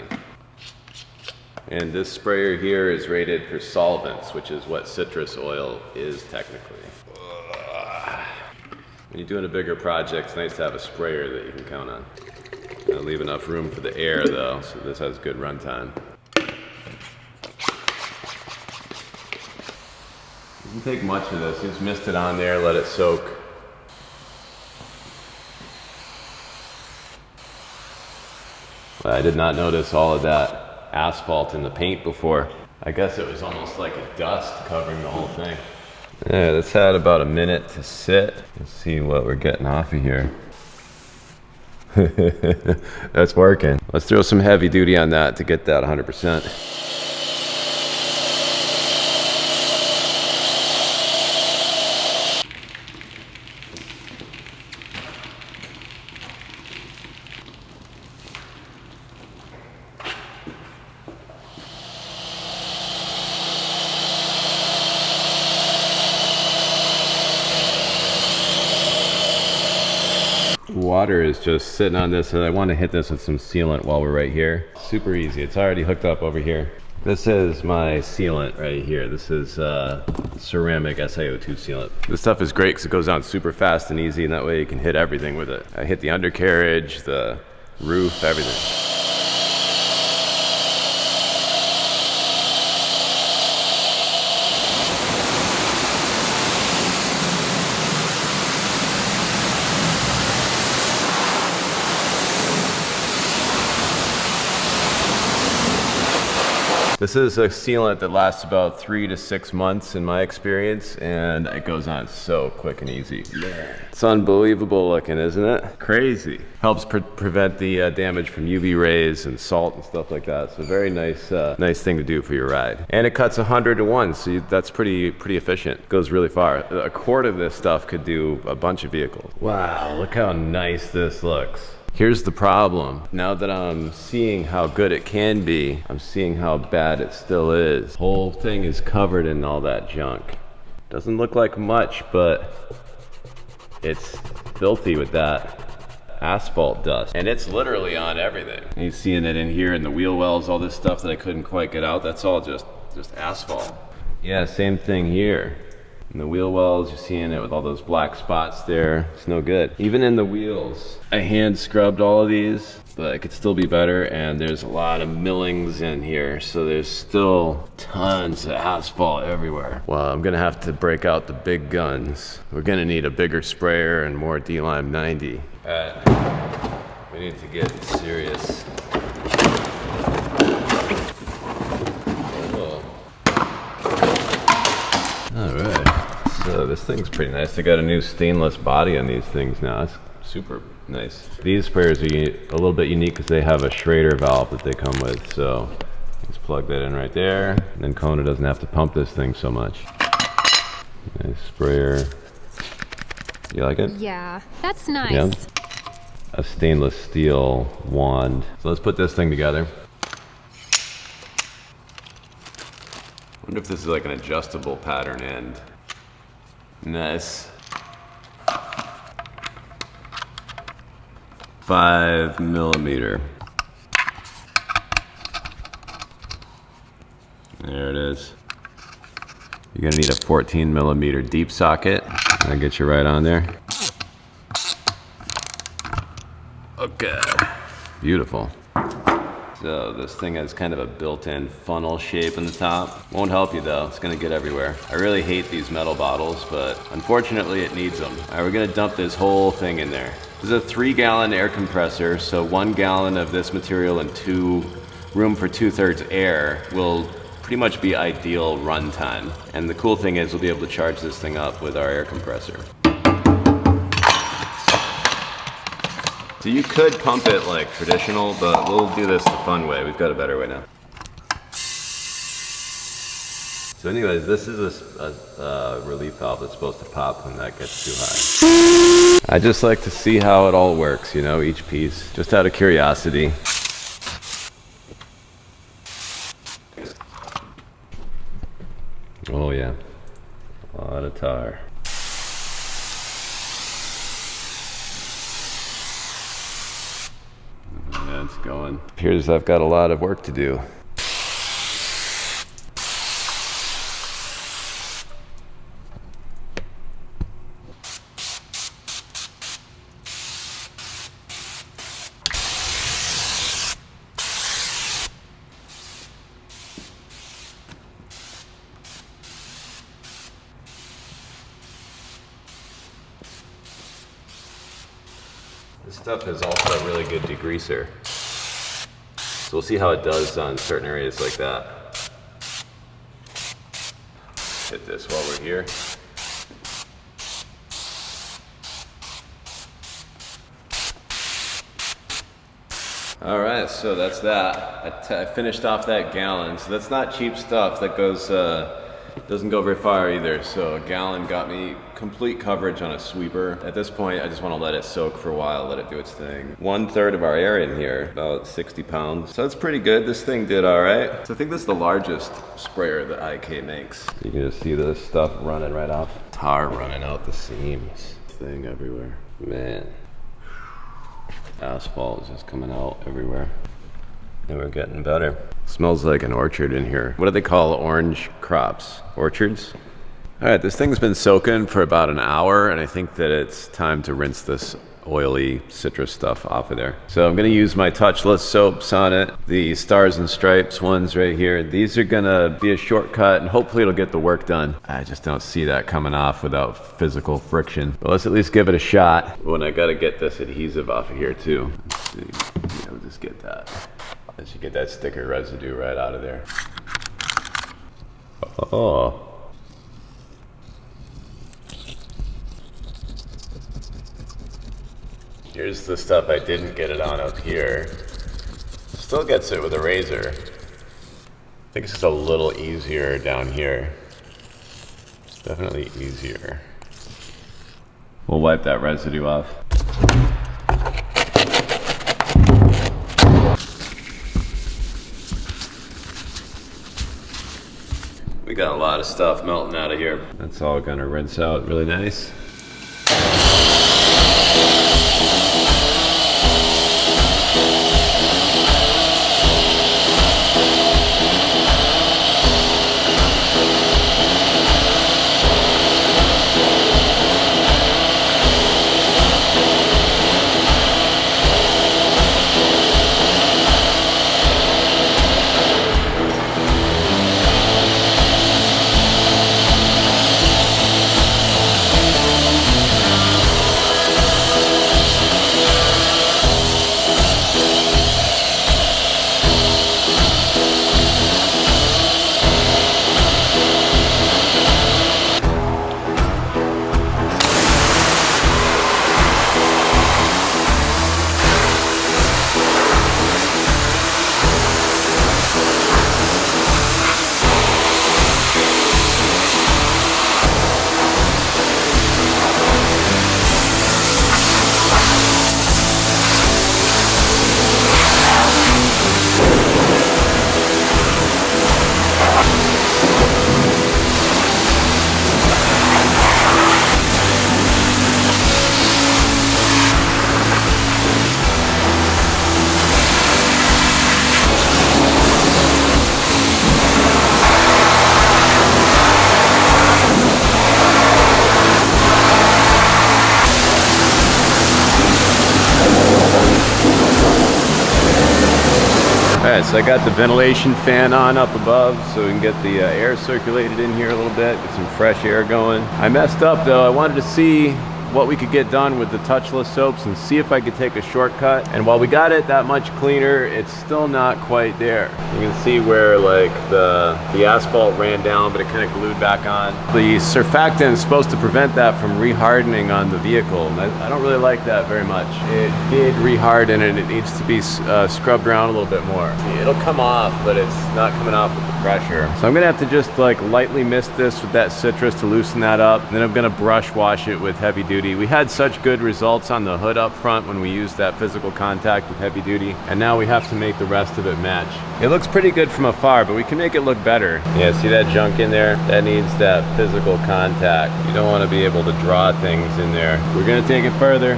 And this sprayer here is rated for solvents, which is what citrus oil is technically. When you're doing a bigger project, it's nice to have a sprayer that you can count on. Gotta leave enough room for the air though, so this has good run time. Doesn't take much of this, you just mist it on there, let it soak. I did not notice all of that asphalt in the paint before. I guess it was almost like a dust covering the whole thing. Yeah, this had about a minute to sit. Let's see what we're getting off of here. That's working. Let's throw some heavy duty on that to get that 100%. Water is just sitting on this, and I want to hit this with some sealant while we're right here. Super easy. It's already hooked up over here. This is my sealant right here. This is ceramic SiO2 sealant. This stuff is great because it goes down super fast and easy, and that way you can hit everything with it. I hit the undercarriage, the roof, everything. This is a sealant that lasts about 3 to 6 months in my experience, and it goes on so quick and easy. It's unbelievable looking, isn't it? Crazy. Helps prevent the damage from UV rays and salt and stuff like that. So very nice, nice thing to do for your ride. And it cuts 100 to 1, so that's pretty efficient. Goes really far. A quart of this stuff could do a bunch of vehicles. Wow, look how nice this looks. Here's the problem. Now that I'm seeing how good it can be, I'm seeing how bad it still is. The whole thing is covered in all that junk. Doesn't look like much, but it's filthy with that asphalt dust. And it's literally on everything. You're seeing it in here in the wheel wells, all this stuff that I couldn't quite get out. That's all just asphalt. Yeah, same thing here. In the wheel wells, you're seeing it with all those black spots there. It's no good. Even in the wheels, I hand scrubbed all of these but it could still be better, and there's a lot of millings in here, so there's still tons of asphalt everywhere. Well, I'm gonna have to break out the big guns. We're gonna need a bigger sprayer and more D-Lime 90. We need to get serious. All right, so this thing's pretty nice. They got a new stainless body on these things now. It's super nice. These sprayers are a little bit unique because they have a Schrader valve that they come with. So let's plug that in right there. And then Kona doesn't have to pump this thing so much. Nice sprayer. You like it? Yeah, that's nice. Yeah. A stainless steel wand. So let's put this thing together. I wonder if this is like an adjustable pattern end. Nice. 5 millimeter. There it is. You're gonna need a 14 millimeter deep socket. I'll get you right on there. Okay. Beautiful. So this thing has kind of a built-in funnel shape in the top. Won't help you though, it's gonna get everywhere. I really hate these metal bottles, but unfortunately it needs them. All right, we're gonna dump this whole thing in there. This is a 3-gallon air compressor, so 1 gallon of this material and room for 2/3 air will pretty much be ideal run time. And the cool thing is we'll be able to charge this thing up with our air compressor. So you could pump it like traditional, but we'll do this the fun way. We've got a better way now. So anyways, this is a relief valve that's supposed to pop when that gets too high. I just like to see how it all works, you know, each piece, just out of curiosity. Oh yeah, a lot of tar. That's going. Appears I've got a lot of work to do. This stuff is also a really good degreaser. So we'll see how it does on certain areas like that. Hit this while we're here. All right, so that's that. I finished off that gallon. So that's not cheap stuff. That goes, doesn't go very far either. So a gallon got me complete coverage on a sweeper. At this point, I just want to let it soak for a while, let it do its thing. 1/3 of our air in here, about 60 pounds. So that's pretty good. This thing did all right. So I think this is the largest sprayer that IK makes. You can just see the stuff running right off. Tar running out the seams. Thing everywhere. Man. Asphalt is just coming out everywhere. And we're getting better. Smells like an orchard in here. What do they call orange crops? Orchards? All right, this thing's been soaking for about an hour, and I think that it's time to rinse this oily citrus stuff off of there. So I'm gonna use my touchless soaps on it. The Stars and Stripes ones right here. These are gonna be a shortcut, and hopefully it'll get the work done. I just don't see that coming off without physical friction. But let's at least give it a shot. Oh, and I gotta get this adhesive off of here too. Let's see. Yeah, we'll just get that. I should get that sticker residue right out of there. Oh. Here's the stuff I didn't get it on up here. Still gets it with a razor. I think it's just a little easier down here. Definitely easier. We'll wipe that residue off. We got a lot of stuff melting out of here. That's all gonna rinse out really nice. right, so I got the ventilation fan on up above so we can get the air circulated in here a little bit, get some fresh air going. I messed up though. I wanted to see what we could get done with the touchless soaps and see if I could take a shortcut. And while we got it that much cleaner, it's still not quite there. You can see where like the asphalt ran down, but it kind of glued back on. The surfactant is supposed to prevent that from rehardening on the vehicle. And I don't really like that very much. It did reharden and it needs to be scrubbed around a little bit more. It'll come off, but it's not coming off with the pressure. So I'm gonna have to just like lightly mist this with that citrus to loosen that up. And then I'm gonna brush wash it with heavy duty. We had such good results on the hood up front when we used that physical contact with heavy duty, and now we have to make the rest of it match. It looks pretty good from afar, but we can make it look better. Yeah, see that junk in there? That needs that physical contact. You don't want to be able to draw things in there. We're gonna take it further.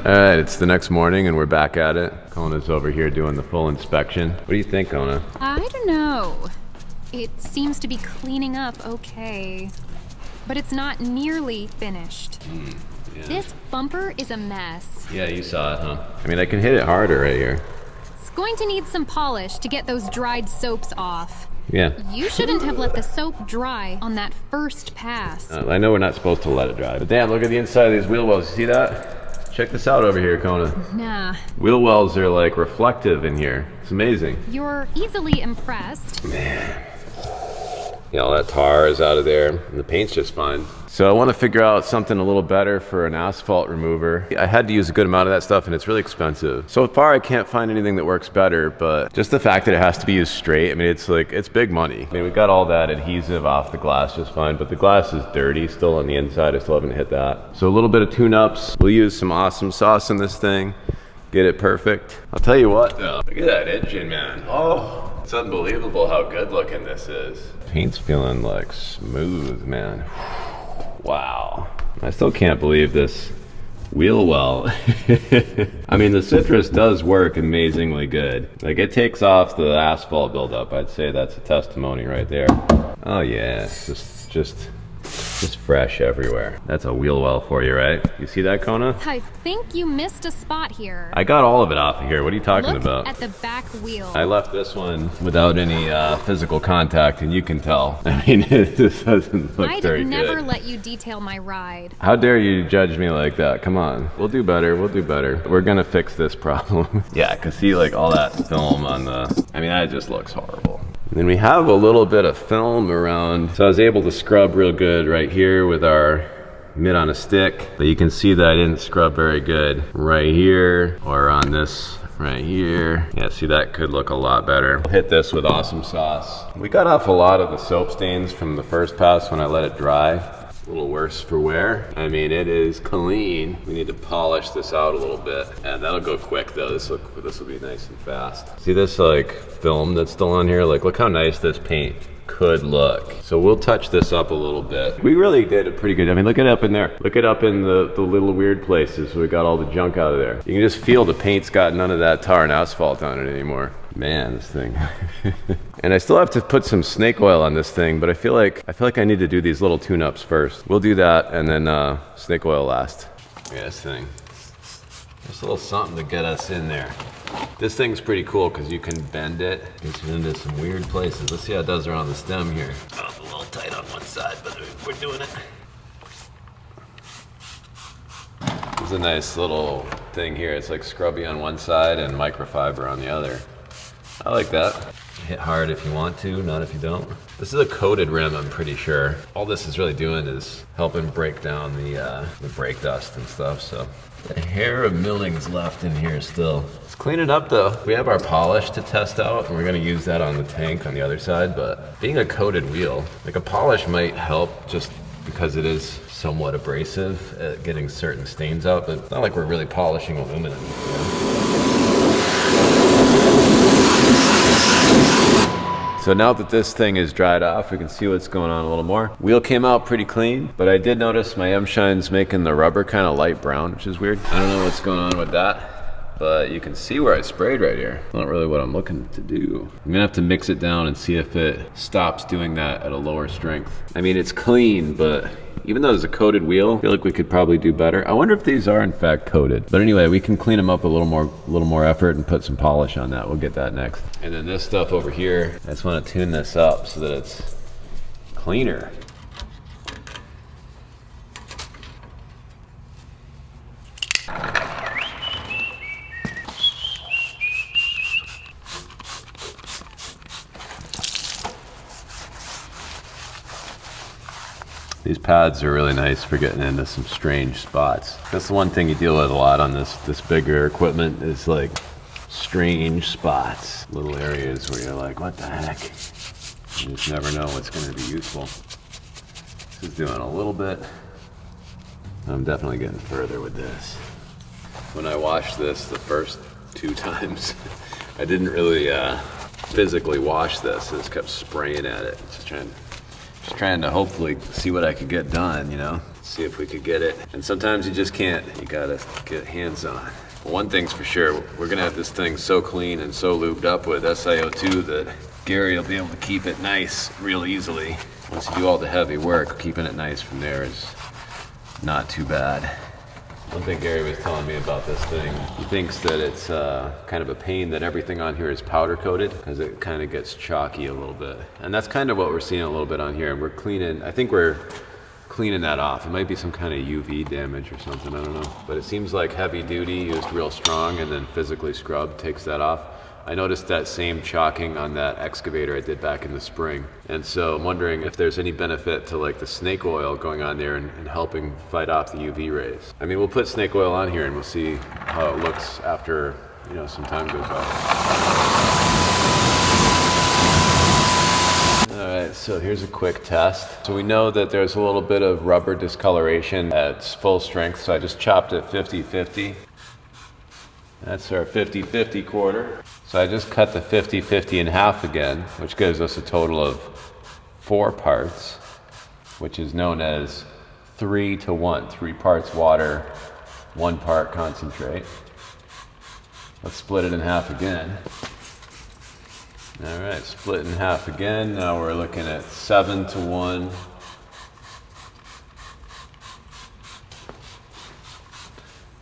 All right, it's the next morning and we're back at it. Kona's over here doing the full inspection. What do you think, Kona? I don't know. It seems to be cleaning up okay, but it's not nearly finished. Yeah. This bumper is a mess. Yeah, you saw it, huh? I mean, I can hit it harder right here. It's going to need some polish to get those dried soaps off. Yeah. You shouldn't have let the soap dry on that first pass. I know we're not supposed to let it dry, but damn, look at the inside of these wheel wells. You see that? Check this out over here, Kona. Nah. Wheel wells are like reflective in here. It's amazing. You're easily impressed. Man. Yeah, all that tar is out of there, and the paint's just fine. So I want to figure out something a little better for an asphalt remover. I had to use a good amount of that stuff, and it's really expensive. So far, I can't find anything that works better, but just the fact that it has to be used straight, I mean, it's like, it's big money. I mean, we got all that adhesive off the glass just fine, but the glass is dirty still on the inside. I still haven't hit that. So a little bit of tune-ups. We'll use some awesome sauce in this thing. Get it perfect. I'll tell you what, though. Look at that engine, man. Oh, it's unbelievable how good looking this is. Paint's feeling like smooth, man. Wow. I still can't believe this wheel well. I mean, the citrus does work amazingly good. Like, it takes off the asphalt buildup. I'd say that's a testimony right there. Oh yeah, it's just fresh everywhere. That's a wheel well for you, right? You see that, Kona? I think you missed a spot here. I got all of it off of here. What are you talking about? Look at the back wheel. I left this one without any physical contact, and you can tell. I mean, this doesn't look very good. I'd never let you detail my ride. How dare you judge me like that? Come on. We'll do better. We'll do better. We're gonna fix this problem. Yeah, cause see, like all that film on the, I mean, that just looks horrible. And then we have a little bit of film around. So I was able to scrub real good right here with our mitt on a stick. But you can see that I didn't scrub very good right here or on this right here. Yeah, see, that could look a lot better. I'll hit this with awesome sauce. We got off a lot of the soap stains from the first pass when I let it dry. A little worse for wear. I mean, it is clean. We need to polish this out a little bit, and that'll go quick though. This will be nice and fast. See this like film that's still on here? Like, look how nice this paint could look. So we'll touch this up a little bit. We really did a pretty good, I mean, look it up in there. Look it up in the little weird places. So we got all the junk out of there. You can just feel the paint's got none of that tar and asphalt on it anymore. Man, this thing. And I still have to put some snake oil on this thing, but I feel like I need to do these little tune-ups first. We'll do that and then snake oil last. Yeah, this thing. Just a little something to get us in there. This thing's pretty cool because you can bend it. Gets you into some weird places. Let's see how it does around the stem here. Oh, it's a little tight on one side, but we're doing it. It's a nice little thing here. It's like scrubby on one side and microfiber on the other. I like that. hit hard if you want to, not if you don't. This is a coated rim, I'm pretty sure. All this is really doing is helping break down the brake dust and stuff, so. A hair of millings left in here still. Let's clean it up though. We have our polish to test out, and we're gonna use that on the tank on the other side, but being a coated wheel, like a polish might help just because it is somewhat abrasive at getting certain stains out, but it's not like we're really polishing aluminum. So now that this thing is dried off, we can see what's going on a little more. Wheel came out pretty clean, but I did notice my M-Shine's making the rubber kind of light brown, which is weird. I don't know what's going on with that, but you can see where I sprayed right here. Not really what I'm looking to do. I'm gonna have to mix it down and see if it stops doing that at a lower strength. I mean, it's clean, but even though it's a coated wheel, I feel like we could probably do better. I wonder if these are in fact coated. But anyway, we can clean them up a little more effort and put some polish on that. We'll get that next. And then this stuff over here, I just want to tune this up so that it's cleaner. These pads are really nice for getting into some strange spots. That's the one thing you deal with a lot on this bigger equipment is like strange spots. Little areas where you're like, what the heck? You just never know what's gonna be useful. This is doing a little bit. I'm definitely getting further with this. When I washed this the first 2 times, I didn't really physically wash this. I just kept spraying at it. Just trying to hopefully see what I could get done, you know? See if we could get it. And sometimes you just can't. You gotta get hands on. But one thing's for sure, we're gonna have this thing so clean and so lubed up with SiO2 that Gary will be able to keep it nice real easily. Once you do all the heavy work, keeping it nice from there is not too bad. One thing Gary was telling me about this thing, he thinks that it's kind of a pain that everything on here is powder coated because it kind of gets chalky a little bit. And that's kind of what we're seeing a little bit on here. And we're cleaning, I think we're cleaning that off. It might be some kind of UV damage or something, I don't know. But it seems like heavy duty used real strong and then physically scrubbed takes that off. I noticed that same chalking on that excavator I did back in the spring. And so I'm wondering if there's any benefit to like the snake oil going on there and helping fight off the UV rays. I mean, we'll put snake oil on here and we'll see how it looks after, you know, some time goes by. All right, so here's a quick test. So we know that there's a little bit of rubber discoloration at full strength, so I just chopped it 50-50. That's our 50-50 quarter. So I just cut the 50-50 in half again, which gives us a total of 4 parts, which is known as 3-to-1. 3 parts water, 1 part concentrate. Let's split it in half again. All right, split in half again. Now we're looking at 7-to-1.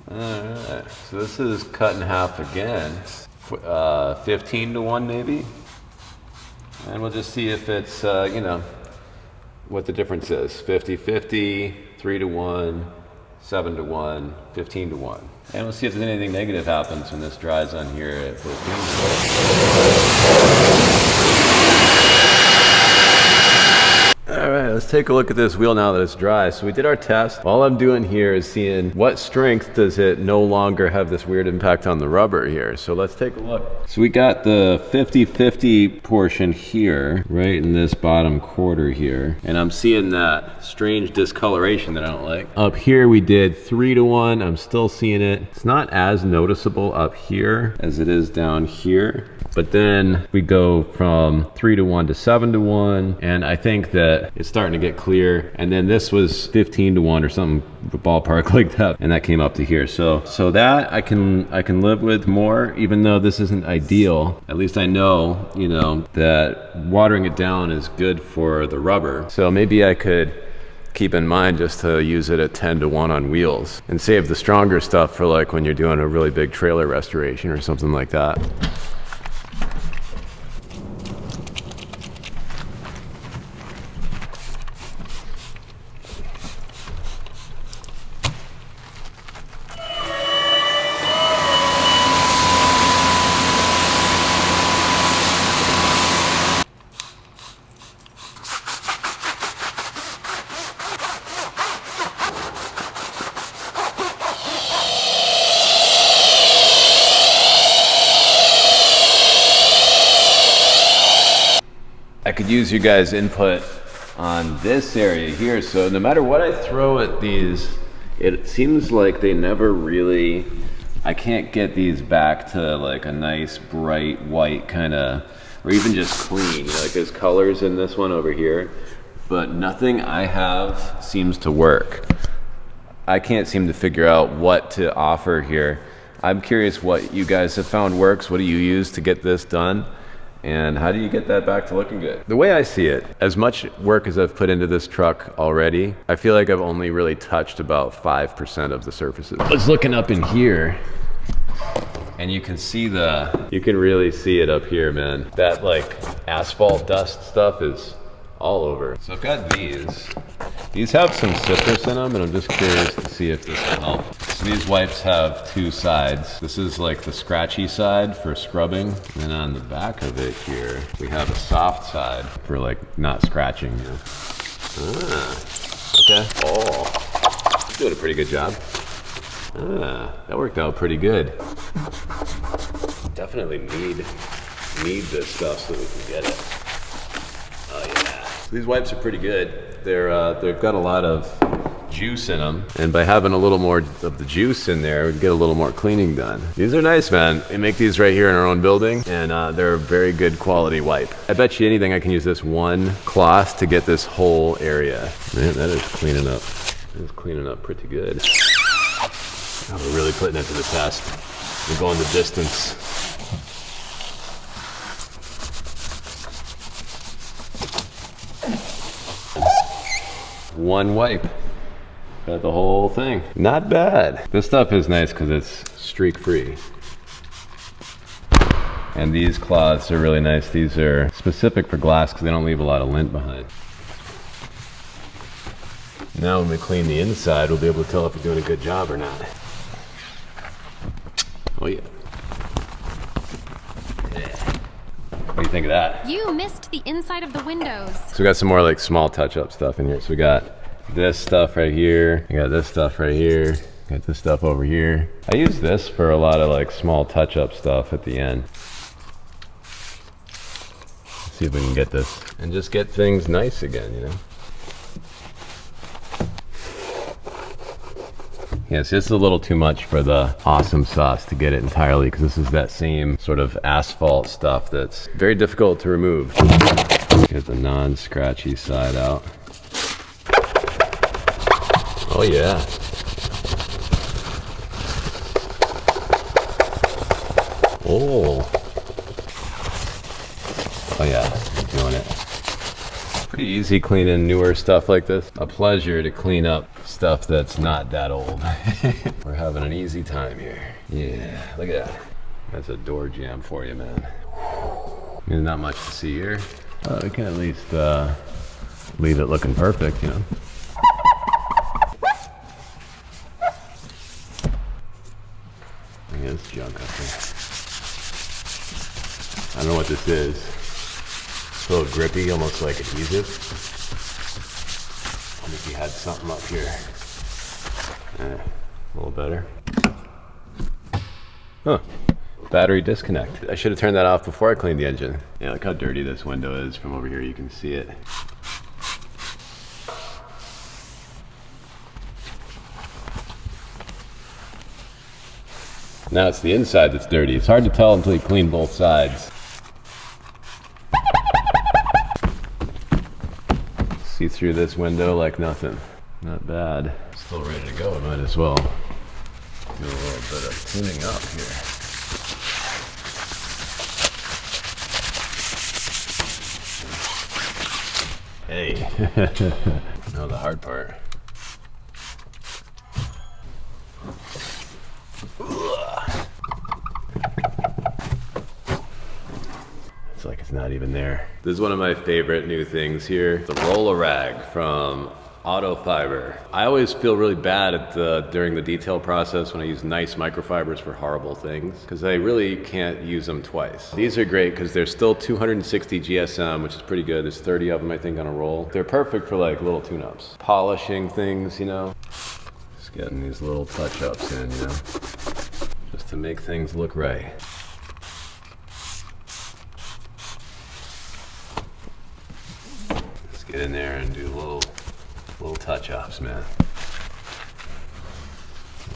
Alright, so this is cut in half again, 15-to-1 maybe, and we'll just see if it's, you know, what the difference is. 50-50, 3-to-1, 7-to-1, 15-to-1. And we'll see if there's anything negative happens when this dries on here at 15. All right, let's take a look at this wheel now that it's dry. So we did our test. All I'm doing here is seeing what strength does it no longer have this weird impact on the rubber here. So let's take a look. So we got the 50-50 portion here, right in this bottom quarter here. And I'm seeing that strange discoloration that I don't like. Up here we did 3-to-1. I'm still seeing it. It's not as noticeable up here as it is down here. But then we go from 3-to-1 to 7-to-1, and I think that it's starting to get clear. And then this was 15-to-1 or something, ballpark like that, and that came up to here. So that I can live with more, even though this isn't ideal. At least I know, you know, that watering it down is good for the rubber. So maybe I could keep in mind just to use it at 10-to-1 on wheels and save the stronger stuff for like when you're doing a really big trailer restoration or something like that. I could use you guys' input on this area here. So no matter what I throw at these, it seems like they never really, I can't get these back to like a nice bright white kind of, or even just clean. You know, like there's colors in this one over here, but nothing I have seems to work. I can't seem to figure out what to offer here. I'm curious what you guys have found works. What do you use to get this done? And how do you get that back to looking good? The way I see it, as much work as I've put into this truck already, I feel like I've only really touched about 5% of the surfaces. I was looking up in here, and you can see you can really see it up here, man. That like asphalt dust stuff is all over. So I've got these. These have some citrus in them, and I'm just curious to see if this will help. So these wipes have two sides. This is like the scratchy side for scrubbing. And then on the back of it here, we have a soft side for like not scratching. You know? Okay. Oh, doing a pretty good job. That worked out pretty good. Definitely need this stuff so we can get it. Oh yeah. So these wipes are pretty good. They've got a lot of juice in them, and by having a little more of the juice in there, we can get a little more cleaning done. These are nice, man. We make these right here in our own building, and they're a very good quality wipe. I bet you anything I can use this one cloth to get this whole area. Man, that is cleaning up. That is cleaning up pretty good. Oh, we're really putting it to the test. We're going the distance. One wipe. Got the whole thing. Not bad. This stuff is nice because it's streak free. And these cloths are really nice. These are specific for glass because they don't leave a lot of lint behind. Now when we clean the inside, we'll be able to tell if we're doing a good job or not. Oh yeah. What do you think of that? You missed the inside of the windows. So we got some more like small touch-up stuff in here. So we got this stuff right here. We got this stuff right here. Got this stuff over here. I use this for a lot of like small touch-up stuff at the end. Let's see if we can get this and just get things nice again, you know? Yes, this is a little too much for the awesome sauce to get it entirely because this is that same sort of asphalt stuff that's very difficult to remove. Get the non-scratchy side out. Oh yeah. Oh. Oh yeah, doing it. Pretty easy cleaning newer stuff like this. A pleasure to clean up stuff that's not that old. We're having an easy time here. Yeah, look at that. That's a door jamb for you, man. There's not much to see here. We can at least leave it looking perfect, you know. Look at this junk up there. I don't know what this is. It's a little grippy, almost like adhesive. I think he had something up here. A little better. Huh. Battery disconnect. I should have turned that off before I cleaned the engine. Yeah, look how dirty this window is from over here. You can see it. Now it's the inside that's dirty. It's hard to tell until you clean both sides. See through this window like nothing. Not bad. Still ready to go. Might as well do a little bit of cleaning up here. Hey. Now the hard part. It's like it's not even there. This is one of my favorite new things here. The roller rag from AUTOFIBER. I always feel really bad during the detail process when I use nice microfibers for horrible things because I really can't use them twice. These are great because they're still 260 GSM, which is pretty good. There's 30 of them, I think, on a roll. They're perfect for like little tune-ups. Polishing things, you know. Just getting these little touch-ups in, you know. Just to make things look right. Get in there and do little touch-ups, man.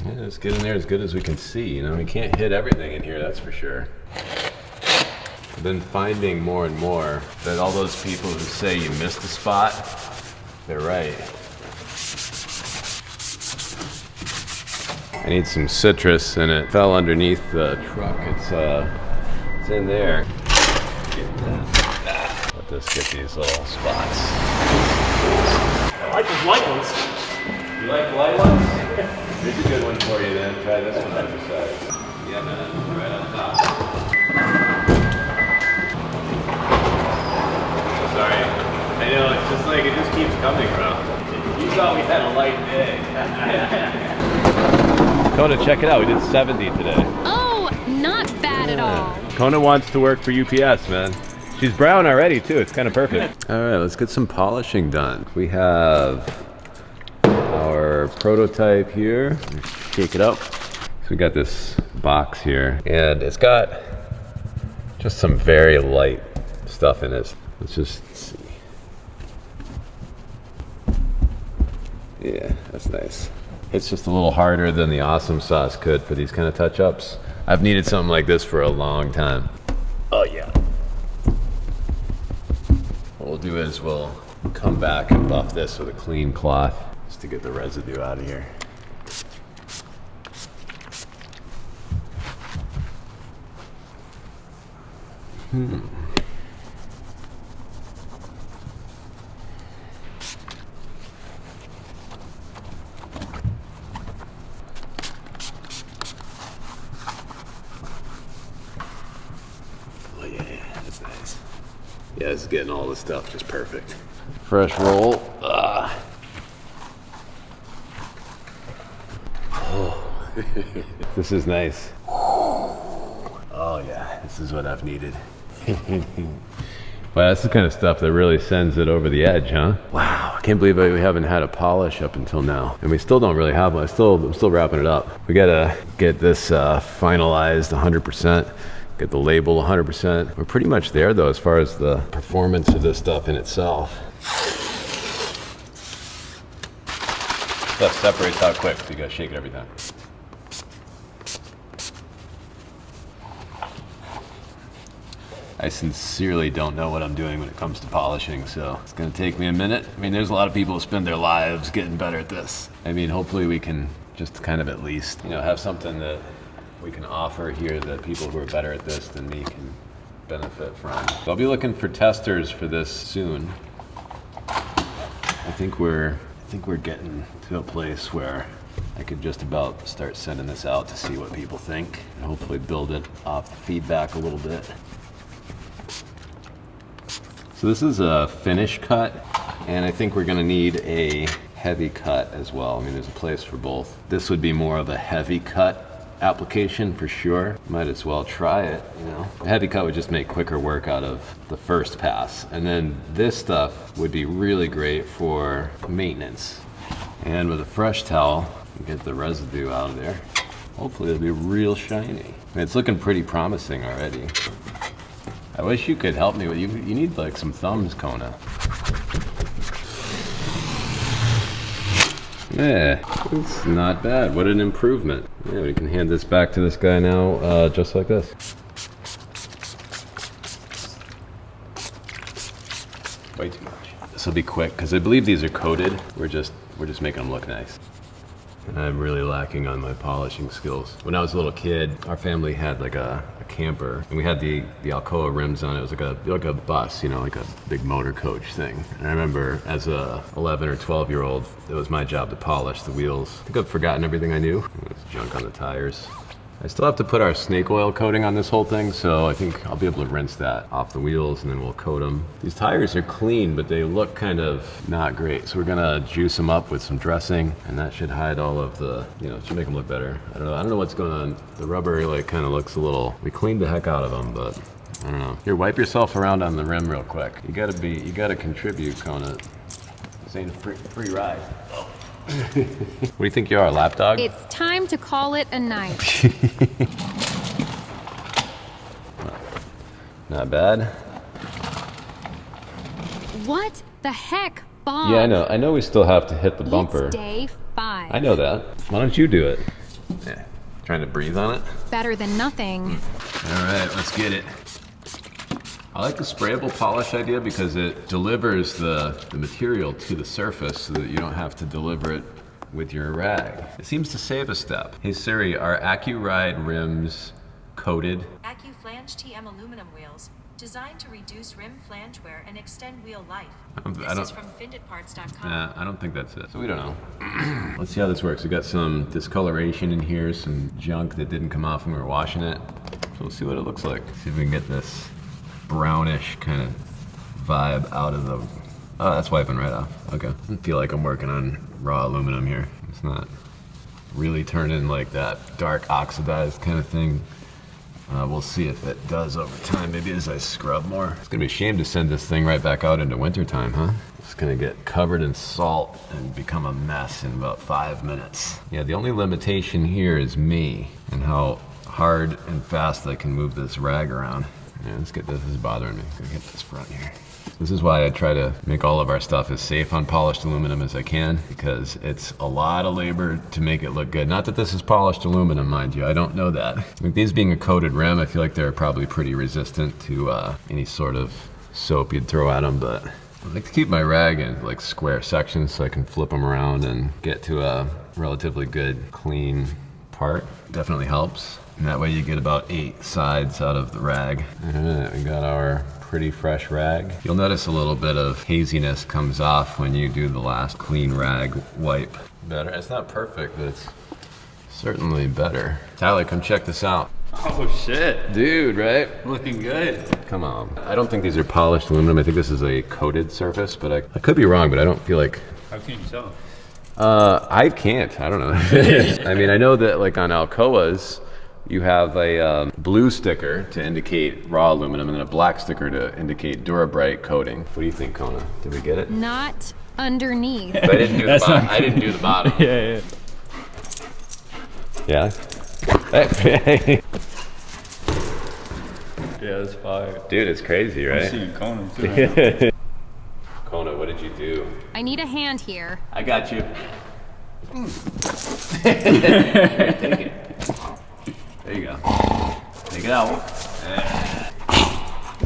Yeah, let's get in there as good as we can see. You know, we can't hit everything in here, that's for sure. I've been finding more and more that all those people who say you missed a spot, they're right. I need some citrus, and it fell underneath the truck. It's in there. Let this get these little spots. I like those light ones. You like the light ones? Here's a good one for you then. Try this one on the side. Yeah, man, right on top. Sorry. I know, it's just like, it just keeps coming, bro. You thought we had a light day. Kona, check it out. We did 70 today. Oh, not bad at all. Kona wants to work for UPS, man. She's brown already, too. It's kind of perfect. All right, let's get some polishing done. We have our prototype here. Shake it up. So we got this box here, and it's got just some very light stuff in it. Let's just see. Yeah, that's nice. It's just a little harder than the Awesome Sauce could for these kind of touch-ups. I've needed something like this for a long time. Oh yeah. What we'll do is we'll come back and buff this with a clean cloth just to get the residue out of here. Oh yeah, that's nice. Yeah, it's getting all the stuff just perfect. Fresh roll. Oh. This is nice. Oh yeah, this is what I've needed. Wow, that's the kind of stuff that really sends it over the edge, huh? Wow, I can't believe we haven't had a polish up until now. And we still don't really have one. I'm still wrapping it up. We gotta get this finalized 100%, get the label 100%. We're pretty much there though, as far as the performance of this stuff in itself. Stuff separates out quick, so you gotta shake it every time. I sincerely don't know what I'm doing when it comes to polishing, so it's gonna take me a minute. I mean, there's a lot of people who spend their lives getting better at this. I mean, hopefully we can just kind of at least, have something that we can offer here that people who are better at this than me can benefit from. So I'll be looking for testers for this soon. I think we're getting to a place where I could just about start sending this out to see what people think and hopefully build it off the feedback a little bit. So this is a finish cut, and I think we're gonna need a heavy cut as well. I mean, there's a place for both. This would be more of a heavy cut application for sure. Might as well try it, A heavy cut would just make quicker work out of the first pass. And then this stuff would be really great for maintenance. And with a fresh towel, you get the residue out of there. Hopefully it'll be real shiny. I mean, it's looking pretty promising already. I wish you could help me with you need like some thumbs, Kona. Yeah, it's not bad. What an improvement. Yeah, we can hand this back to this guy now, just like this. Way too much. This will be quick because I believe these are coated. We're just making them look nice. I'm really lacking on my polishing skills. When I was a little kid, our family had like a camper, and we had the Alcoa rims on it. It was like a bus, like a big motor coach thing. And I remember as a 11 or 12-year-old, it was my job to polish the wheels. I think I've forgotten everything I knew. There's junk on the tires. I still have to put our snake oil coating on this whole thing, so I think I'll be able to rinse that off the wheels and then we'll coat them. These tires are clean, but they look kind of not great. So we're gonna juice them up with some dressing, and that should hide all of the, it should make them look better. I don't know what's going on. The rubber kind of looks a little, we cleaned the heck out of them, but I don't know. Here, wipe yourself around on the rim real quick. You gotta contribute, Kona. This ain't a free ride. What do you think you are, a lapdog? It's time to call it a night. Not bad. What the heck, Bob? Yeah, I know we still have to hit the bumper. It's day 5. I know that. Why don't you do it? Yeah. Trying to breathe on it? Better than nothing. All right, let's get it. I like the sprayable polish idea because it delivers the material to the surface so that you don't have to deliver it with your rag. It seems to save a step. Hey Siri, are AccuRide rims coated? AccuFlange TM aluminum wheels, designed to reduce rim flange wear and extend wheel life. This is from finditparts.com. Nah, I don't think that's it. So we don't know. Let's see how this works. We got some discoloration in here, some junk that didn't come off when we were washing it. So we'll see what it looks like. See if we can get this brownish kind of vibe out of the... Oh, that's wiping right off. Okay. I feel like I'm working on raw aluminum here. It's not really turning like that dark oxidized kind of thing. We'll see if it does over time, maybe as I scrub more. It's gonna be a shame to send this thing right back out into wintertime, huh? It's gonna get covered in salt and become a mess in about 5 minutes. Yeah, the only limitation here is me and how hard and fast I can move this rag around. Yeah, let's get this. This is bothering me. Gotta get this front here. This is why I try to make all of our stuff as safe on polished aluminum as I can, because it's a lot of labor to make it look good. Not that this is polished aluminum, mind you, I don't know that. With these being a coated rim, I feel like they're probably pretty resistant to any sort of soap you'd throw at them, but I like to keep my rag in like square sections so I can flip them around and get to a relatively good, clean part. Definitely helps. And that way you get about 8 sides out of the rag. All right, we got our pretty fresh rag. You'll notice a little bit of haziness comes off when you do the last clean rag wipe. Better. It's not perfect, but it's certainly better. Tyler, come check this out. Oh shit. Dude, right? Looking good. Come on. I don't think these are polished aluminum. I think this is a coated surface, but I could be wrong, but I don't feel like... How can you tell? I can't. I don't know. I mean, I know that like on Alcoa's, you have a blue sticker to indicate raw aluminum and then a black sticker to indicate Durabrite coating. What do you think, Kona? Did we get it? Not underneath. But I didn't do the bottom. I didn't do the bottom. Yeah. Yeah? Hey. Yeah, that's fire. Dude, it's crazy, I'm right? seeing Conan too. Kona, what did you do? I need a hand here. I got you. Here, take it. There you go. Take it out.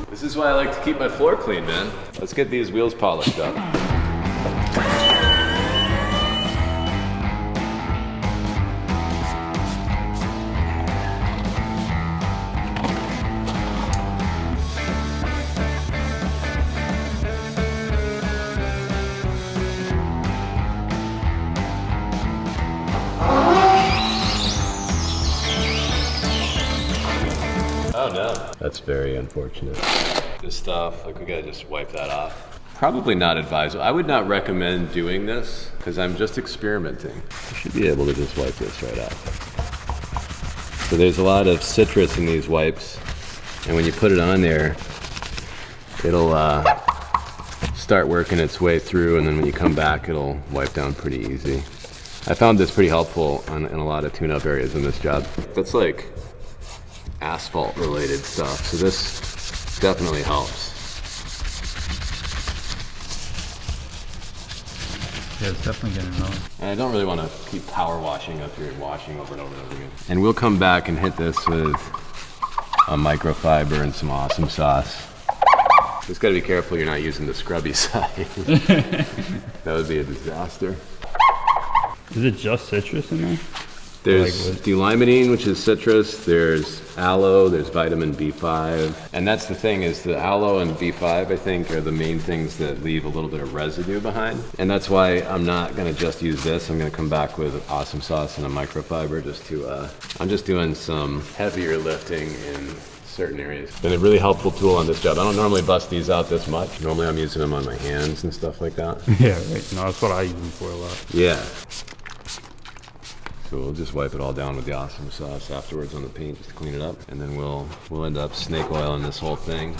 This is why I like to keep my floor clean, man. Let's get these wheels polished up. Oh no. That's very unfortunate. This stuff, like we gotta just wipe that off. Probably not advisable. I would not recommend doing this because I'm just experimenting. You should be able to just wipe this right off. So there's a lot of citrus in these wipes, and when you put it on there, it'll start working its way through, and then when you come back, it'll wipe down pretty easy. I found this pretty helpful in a lot of tune-up areas in this job. That's like asphalt related stuff, so this definitely helps. Yeah, it's definitely getting annoying. And I don't really want to keep power washing up here and washing over and over and over again. And we'll come back and hit this with a microfiber and some awesome sauce. Just gotta be careful you're not using the scrubby side. That would be a disaster. Is it just citrus in there? There's D-limonene, which is citrus, there's aloe, there's vitamin B5. And that's the thing, is the aloe and B5, I think, are the main things that leave a little bit of residue behind. And that's why I'm not gonna just use this. I'm gonna come back with awesome sauce and a microfiber just to, I'm just doing some heavier lifting in certain areas. Been a really helpful tool on this job. I don't normally bust these out this much. Normally I'm using them on my hands and stuff like that. Yeah, right. No, that's what I use them for a lot. Yeah. So we'll just wipe it all down with the awesome sauce afterwards on the paint just to clean it up. And then we'll end up snake oiling this whole thing.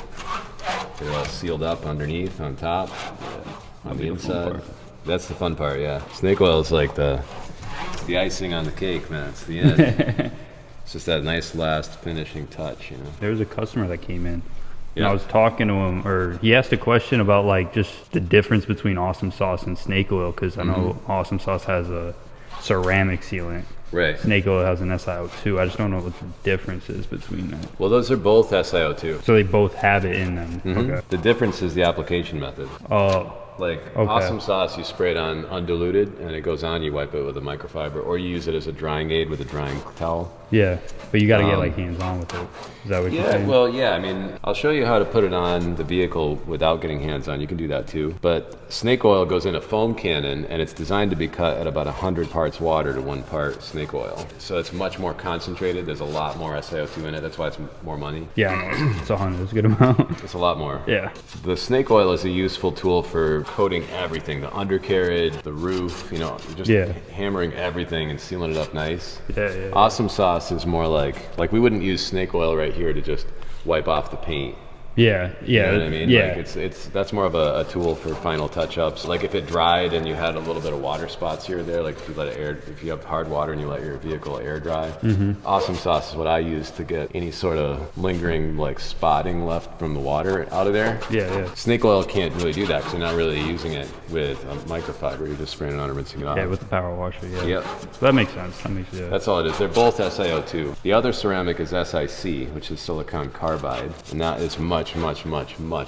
Get it all sealed up underneath, on top, on the inside. That's the fun part, yeah. Snake oil is like the icing on the cake, man. It's the end. It's just that nice last finishing touch, you know. There was a customer that came in And I was talking to him, or he asked a question about like just the difference between Awesome Sauce and snake oil, because I know Awesome Sauce has a ceramic sealant. Right. Snake oil has an SiO2. I just don't know what the difference is between that. Well, those are both SiO2. So they both have it in them. Okay. The difference is the application method. Like Awesome Sauce, you spray it on undiluted, and it goes on. You wipe it with a microfiber, or you use it as a drying aid with a drying towel. Yeah, but you got to get like hands-on with it. Is that what you're saying? Well, yeah. I mean, I'll show you how to put it on the vehicle without getting hands-on. You can do that too. But snake oil goes in a foam cannon, and it's designed to be cut at about 100 parts water to 1 part snake oil. So it's much more concentrated. There's a lot more SiO2 in it. That's why it's more money. Yeah, I know. It's 100. It's a good amount. It's a lot more. Yeah. The snake oil is a useful tool for coating everything, the undercarriage, the roof, you know, just hammering everything and sealing it up nice. Yeah. Awesome Sauce is more like we wouldn't use snake oil right here to just wipe off the paint. Yeah. You know what I mean? Yeah. Like that's more of a tool for final touch-ups. Like if it dried and you had a little bit of water spots here or there, like if you let it air, if you have hard water and you let your vehicle air dry, Awesome Sauce is what I use to get any sort of lingering like spotting left from the water out of there. Yeah. Snake oil can't really do that because you're not really using it with a microfiber. You're just spraying it on and rinsing it off. Yeah, with the power washer. Yeah. Yep. So that makes sense. That's all it is. They're both SiO2. The other ceramic is SiC, which is silicon carbide, and that is much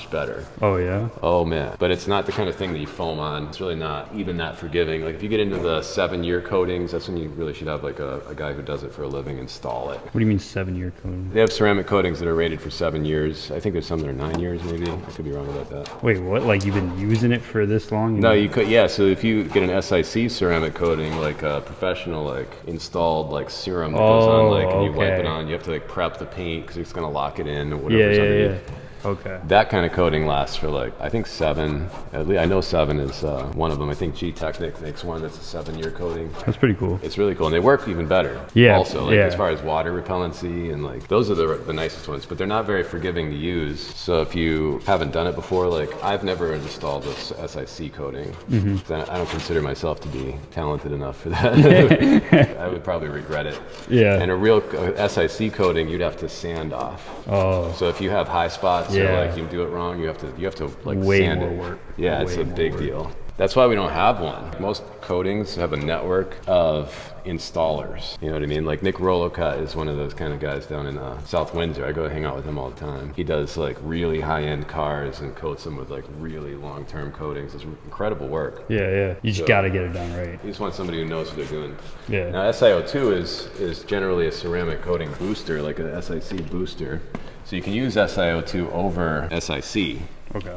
better. Oh yeah. Oh man, but it's not the kind of thing that you foam on. It's really not even that forgiving. Like if you get into the 7-year coatings, that's when you really should have like a guy who does it for a living install it. What do you mean 7-year coating? They have ceramic coatings that are rated for 7 years. I think there's some that are 9 years maybe. I could be wrong about that. Wait, what? Like you've been using it for this long? No, you could. Yeah, so if you get an SiC ceramic coating, like a professional like installed like serum that goes on, like and you wipe it on, you have to like prep the paint because it's gonna lock it in or whatever's underneath. Yeah. Okay. That kind of coating lasts for like, I think 7, at least I know 7 is one of them. I think G-Technic makes one that's a 7-year coating. That's pretty cool. It's really cool, and they work even better. Yeah. Also, like as far as water repellency, and like those are the nicest ones, but they're not very forgiving to use. So if you haven't done it before, like I've never installed a SiC coating. I don't consider myself to be talented enough for that. I would probably regret it. Yeah. And a real SiC coating, you'd have to sand off. Oh. So if you have high spots, or like you do it wrong, you have to like way sand more it. work. Yeah, it's a big deal. That's why we don't have one. Most coatings have a network of installers. You know what I mean? Like Nick Rolocut is one of those kind of guys down in South Windsor. I go hang out with him all the time. He does like really high-end cars and coats them with like really long-term coatings. It's incredible work. Yeah. You just got to get it done right. You just want somebody who knows what they're doing. Yeah. Now SiO2 is generally a ceramic coating booster, like a SiC booster. So you can use SiO2 over SiC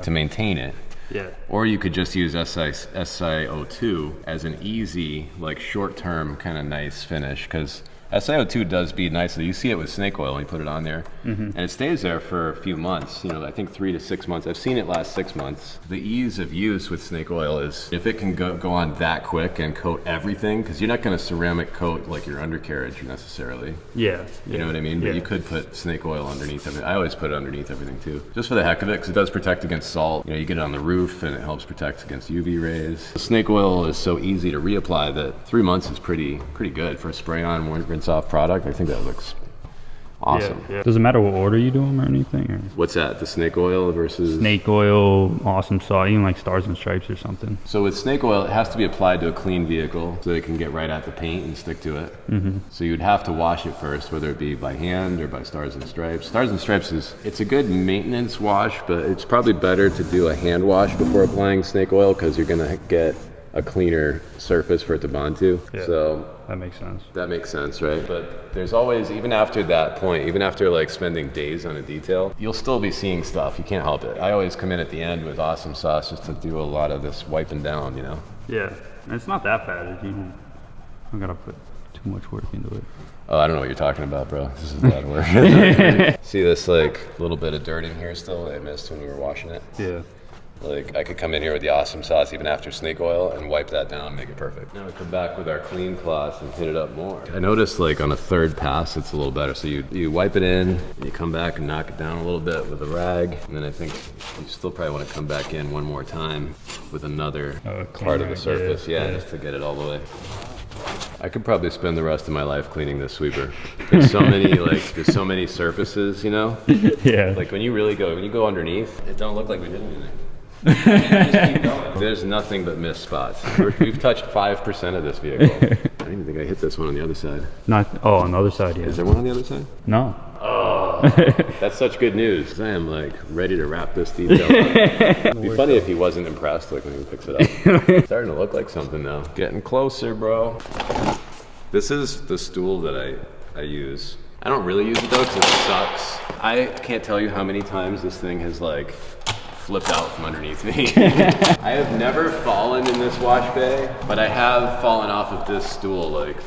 to maintain it. Yeah. Or you could just use SiO2 as an easy, like short-term kind of nice finish, because SiO2 does bead nicely. You see it with snake oil when you put it on there, and it stays there for a few months. You know, I think 3 to 6 months. I've seen it last 6 months. The ease of use with snake oil is if it can go on that quick and coat everything, because you're not going to ceramic coat like your undercarriage necessarily. Yeah. You know what I mean? But you could put snake oil underneath everything. I always put it underneath everything too, just for the heck of it, because it does protect against salt. You know, you get it on the roof and it helps protect against UV rays. The snake oil is so easy to reapply that 3 months is pretty good for a spray on, rinse off product. I think that looks awesome. Yeah. Does it matter what order you do them or anything? Or? What's that? The snake oil versus... Snake oil, Awesome Sauce, even like Stars+Stripes or something. So with snake oil, it has to be applied to a clean vehicle so it can get right at the paint and stick to it. So you'd have to wash it first, whether it be by hand or by Stars+Stripes. Stars+Stripes it's a good maintenance wash, but it's probably better to do a hand wash before applying snake oil, because you're gonna get a cleaner surface for it to bond to. Yeah. So that makes sense. That makes sense, right? But there's always, even after that point, even after like spending days on a detail, you'll still be seeing stuff. You can't help it. I always come in at the end with Awesome Sauce just to do a lot of this wiping down, you know? Yeah, and it's not that bad. You don't, I gotta put too much work into it. Oh, I don't know what you're talking about, bro. This is bad work. See this like little bit of dirt in here still that I missed when we were washing it? Yeah. Like I could come in here with the Awesome Sauce even after snake oil and wipe that down and make it perfect. Now we come back with our clean cloth and hit it up more. I noticed like on a third pass it's a little better. So you wipe it in and you come back and knock it down a little bit with a rag, and then I think you still probably want to come back in one more time with another part of the surface. Yeah, just to get it all the way. I could probably spend the rest of my life cleaning this sweeper. There's so many there's so many surfaces, you know? Yeah. Like when you go underneath, it don't look like we did anything. Just keep going. There's nothing but missed spots. We've touched 5% of this vehicle. I don't even think I hit this one on the other side. On the other side, yeah. Is there one on the other side? No. Oh, that's such good news. I am like ready to wrap this detail up. It'd be funny if he wasn't impressed like when he picks it up. It's starting to look like something now. Getting closer, bro. This is the stool that I use. I don't really use it though because it sucks. I can't tell you how many times this thing has like flipped out from underneath me. I have never fallen in this wash bay, but I have fallen off of this stool like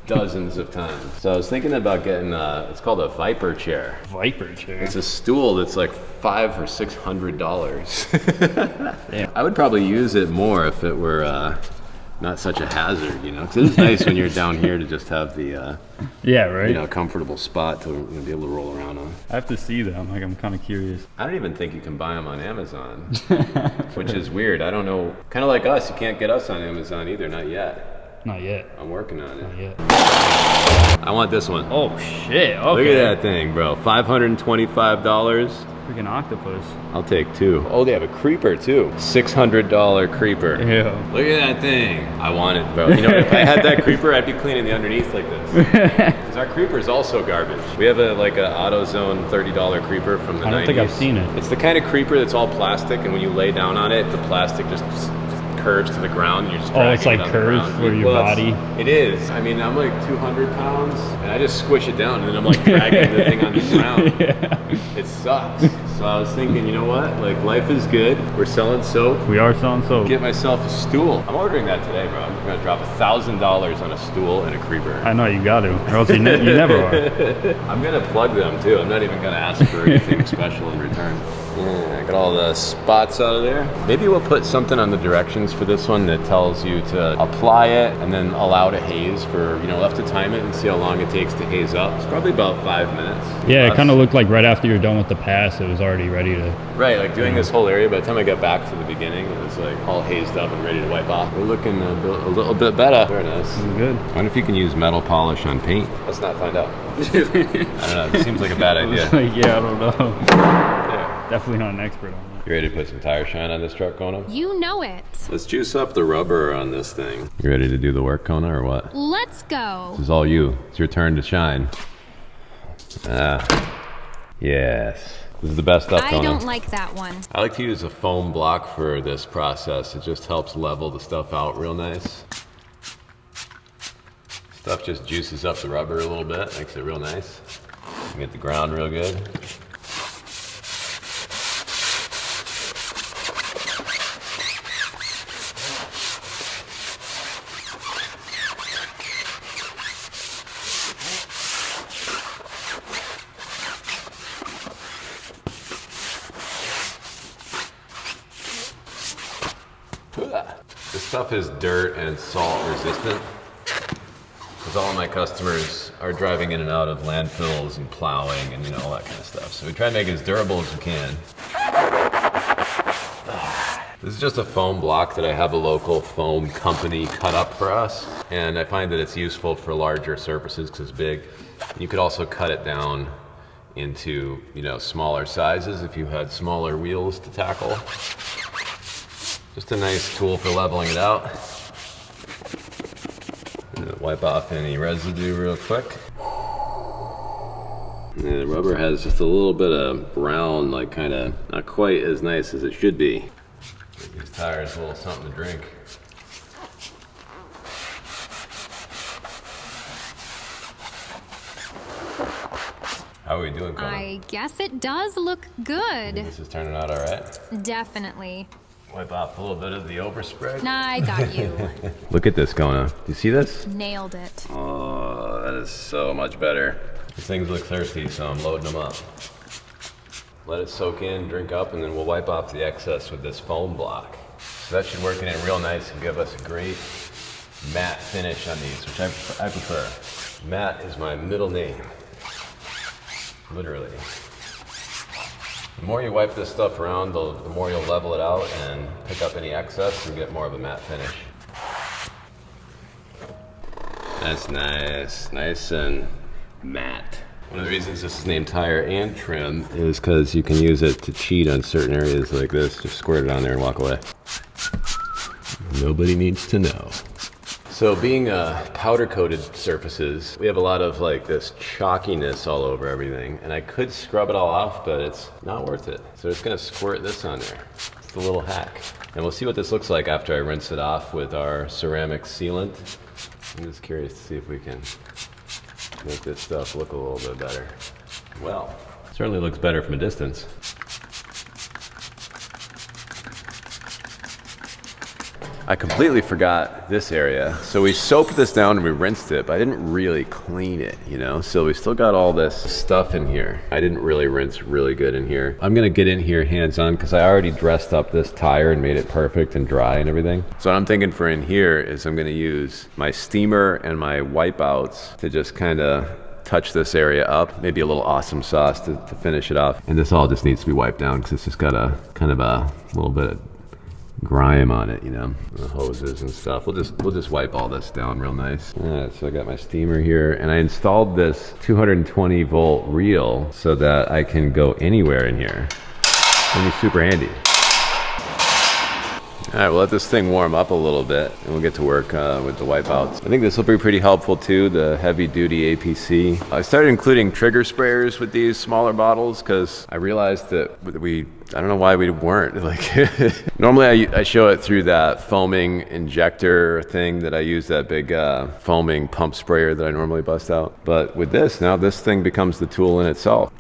dozens of times. So I was thinking about getting it's called a Viper chair. Viper chair. It's a stool that's like $500 or $600. Yeah. I would probably use it more if it were not such a hazard, you know, because it is nice when you're down here to just have the yeah, right. You know, comfortable spot to be able to roll around on. I have to see them. Like, I'm kind of curious. I don't even think you can buy them on Amazon, which is weird. I don't know. Kind of like us, you can't get us on Amazon either. Not yet. Not yet. I'm working on it. Not yet. I want this one. Oh shit! Okay. Look at that thing, bro. $525. Freaking octopus. I'll take 2. Oh, they have a creeper too. $600 creeper. Yeah. Look at that thing. I want it, bro. You know, if I had that creeper, I'd be cleaning the underneath like this. Because our creeper is also garbage. We have a AutoZone $30 creeper from the 90s. I don't think I've seen it. It's the kind of creeper that's all plastic, and when you lay down on it, the plastic just curves to the ground. And you're just it's like it on curves the for your body. It is. I mean, I'm like 200 pounds, and I just squish it down, and then I'm like dragging the thing on the ground. Yeah. It sucks. So I was thinking, you know what? Like, life is good. We're selling soap. We are selling soap. Get myself a stool. I'm ordering that today, bro. I'm gonna drop $1,000 on a stool and a creeper. I know, you got to, or else you never are. I'm gonna plug them too. I'm not even gonna ask for anything special in return. Yeah, I got all the spots out of there. Maybe we'll put something on the directions for this one that tells you to apply it and then allow to haze for, you know, we'll have to time it and see how long it takes to haze up. It's probably about 5 minutes. Yeah, it kind of looked like right after you're done with the pass, it was already ready to... Right, like doing this whole area, by the time I got back to the beginning, it was like all hazed up and ready to wipe off. We're looking a little bit better. Very nice. Good. I wonder if you can use metal polish on paint. Let's not find out. I don't know, it seems like a bad idea. Yeah, I don't know. Yeah. Definitely not an expert on that. You ready to put some tire shine on this truck, Kona? You know it. Let's juice up the rubber on this thing. You ready to do the work, Kona, or what? Let's go. This is all you. It's your turn to shine. Yes. This is the best stuff, Kona. I don't like that one. I like to use a foam block for this process. It just helps level the stuff out real nice. Stuff just juices up the rubber a little bit, makes it real nice. You get the ground real good. This stuff is dirt and salt resistant. Because all of my customers are driving in and out of landfills and plowing and, you know, all that kind of stuff. So we try to make it as durable as we can. This is just a foam block that I have a local foam company cut up for us. And I find that it's useful for larger surfaces because it's big. You could also cut it down into, you know, smaller sizes if you had smaller wheels to tackle. Just a nice tool for leveling it out. Wipe off any residue real quick. Yeah, the rubber has just a little bit of brown, like kind of not quite as nice as it should be. Give these tires a little something to drink. How are we doing, Colin? I guess it does look good. This is turning out all right. Definitely. Wipe off a little bit of the overspray. Nah, I got you. Look at this, Kona. Do you see this? Nailed it. Oh, that is so much better. These things look thirsty, so I'm loading them up. Let it soak in, drink up, and then we'll wipe off the excess with this foam block. So that should work in it real nice and give us a great matte finish on these, which I prefer. Matte is my middle name. Literally. The more you wipe this stuff around, the more you'll level it out and pick up any excess and get more of a matte finish. That's nice. Nice and matte. One of the reasons this is named tire and trim is because you can use it to cheat on certain areas like this. Just squirt it on there and walk away. Nobody needs to know. So being powder coated surfaces, we have a lot of like this chalkiness all over everything, and I could scrub it all off, but it's not worth it. So just gonna squirt this on there. It's a little hack. And we'll see what this looks like after I rinse it off with our ceramic sealant. I'm just curious to see if we can make this stuff look a little bit better. Well, certainly looks better from a distance. I completely forgot this area. So we soaped this down and we rinsed it, but I didn't really clean it, you know? So we still got all this stuff in here. I didn't really rinse really good in here. I'm gonna get in here hands-on because I already dressed up this tire and made it perfect and dry and everything. So what I'm thinking for in here is I'm gonna use my steamer and my wipe-outs to just kind of touch this area up, maybe a little awesome sauce to finish it off. And this all just needs to be wiped down because it's just got a kind of a little bit of grime on it, you know, the hoses and stuff. We'll just wipe all this down real nice. All right, so I got my steamer here, and I installed this 220 volt reel so that I can go anywhere in here. It's gonna be super handy. All right, we'll let this thing warm up a little bit and we'll get to work with the wipeouts. I think this will be pretty helpful too, the heavy duty APC. I started including trigger sprayers with these smaller bottles because I realized that I don't know why we weren't. Like, normally I show it through that foaming injector thing that I use, that big foaming pump sprayer that I normally bust out. But with this, now this thing becomes the tool in itself.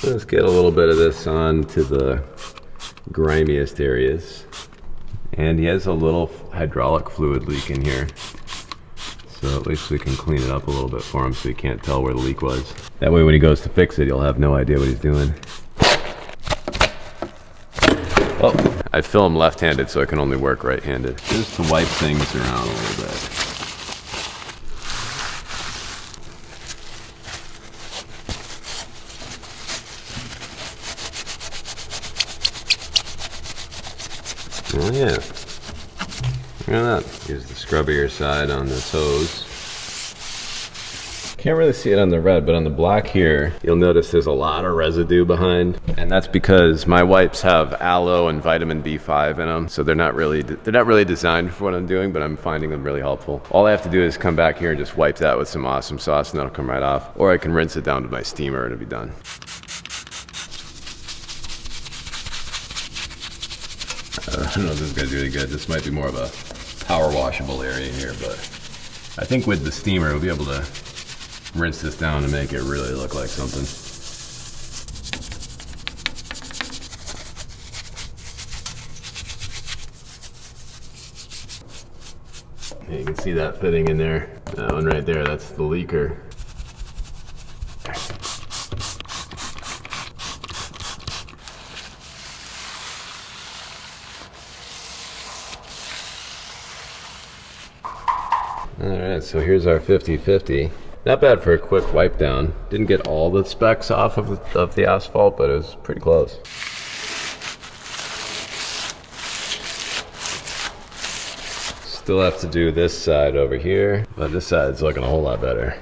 Let's get a little bit of this on to the grimiest areas. And he has a little hydraulic fluid leak in here. So at least we can clean it up a little bit for him so he can't tell where the leak was. That way when he goes to fix it, he'll have no idea what he's doing. Oh, I film left-handed so I can only work right-handed. Just to wipe things around a little bit. Oh yeah, look at that. Here's the scrubbier side on this hose. Can't really see it on the red, but on the black here, you'll notice there's a lot of residue behind. And that's because my wipes have aloe and vitamin B5 in them. So they're not really designed for what I'm doing, but I'm finding them really helpful. All I have to do is come back here and just wipe that with some awesome sauce and that'll come right off. Or I can rinse it down to my steamer and it'll be done. I don't know if this guy's really good. This might be more of a power washable area here, but I think with the steamer, we'll be able to rinse this down and make it really look like something. Yeah, you can see that fitting in there. That one right there, that's the leaker. Alright, so here's our 50-50. Not bad for a quick wipe down. Didn't get all the specks off of the asphalt, but it was pretty close. Still have to do this side over here, but this side's looking a whole lot better.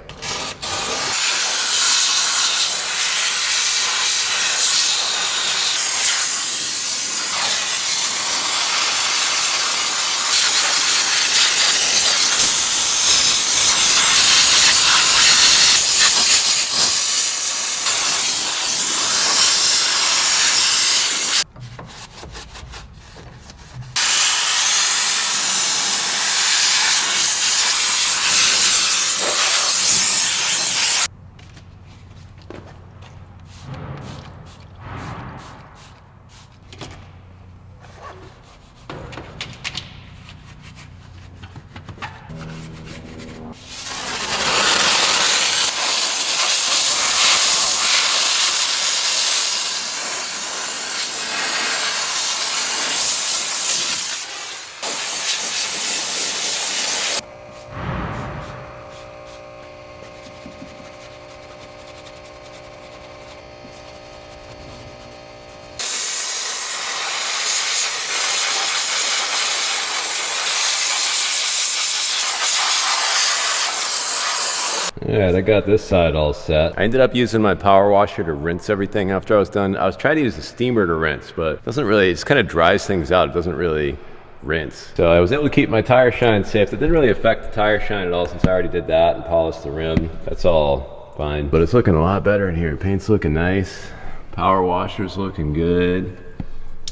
Yeah, I got this side all set. I ended up using my power washer to rinse everything after I was done. I was trying to use the steamer to rinse, but it doesn't really, it just kind of dries things out. It doesn't really rinse. So I was able to keep my tire shine safe. That didn't really affect the tire shine at all since I already did that and polished the rim. That's all fine. But it's looking a lot better in here. Paint's looking nice. Power washer's looking good.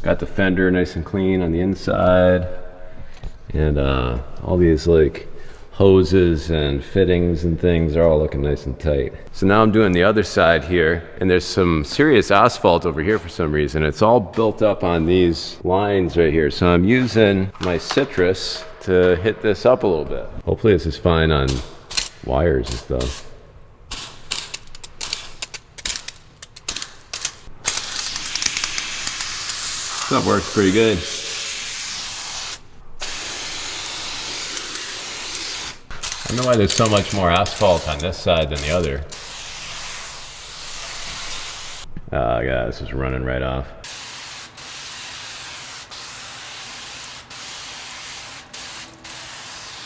Got the fender nice and clean on the inside. And all these like hoses and fittings and things are all looking nice and tight. So now I'm doing the other side here, and there's some serious asphalt over here for some reason. It's all built up on these lines right here. So I'm using my citrus to hit this up a little bit. Hopefully this is fine on wires and stuff. That works pretty good. I don't know why there's so much more asphalt on this side than the other. Oh yeah, this is running right off.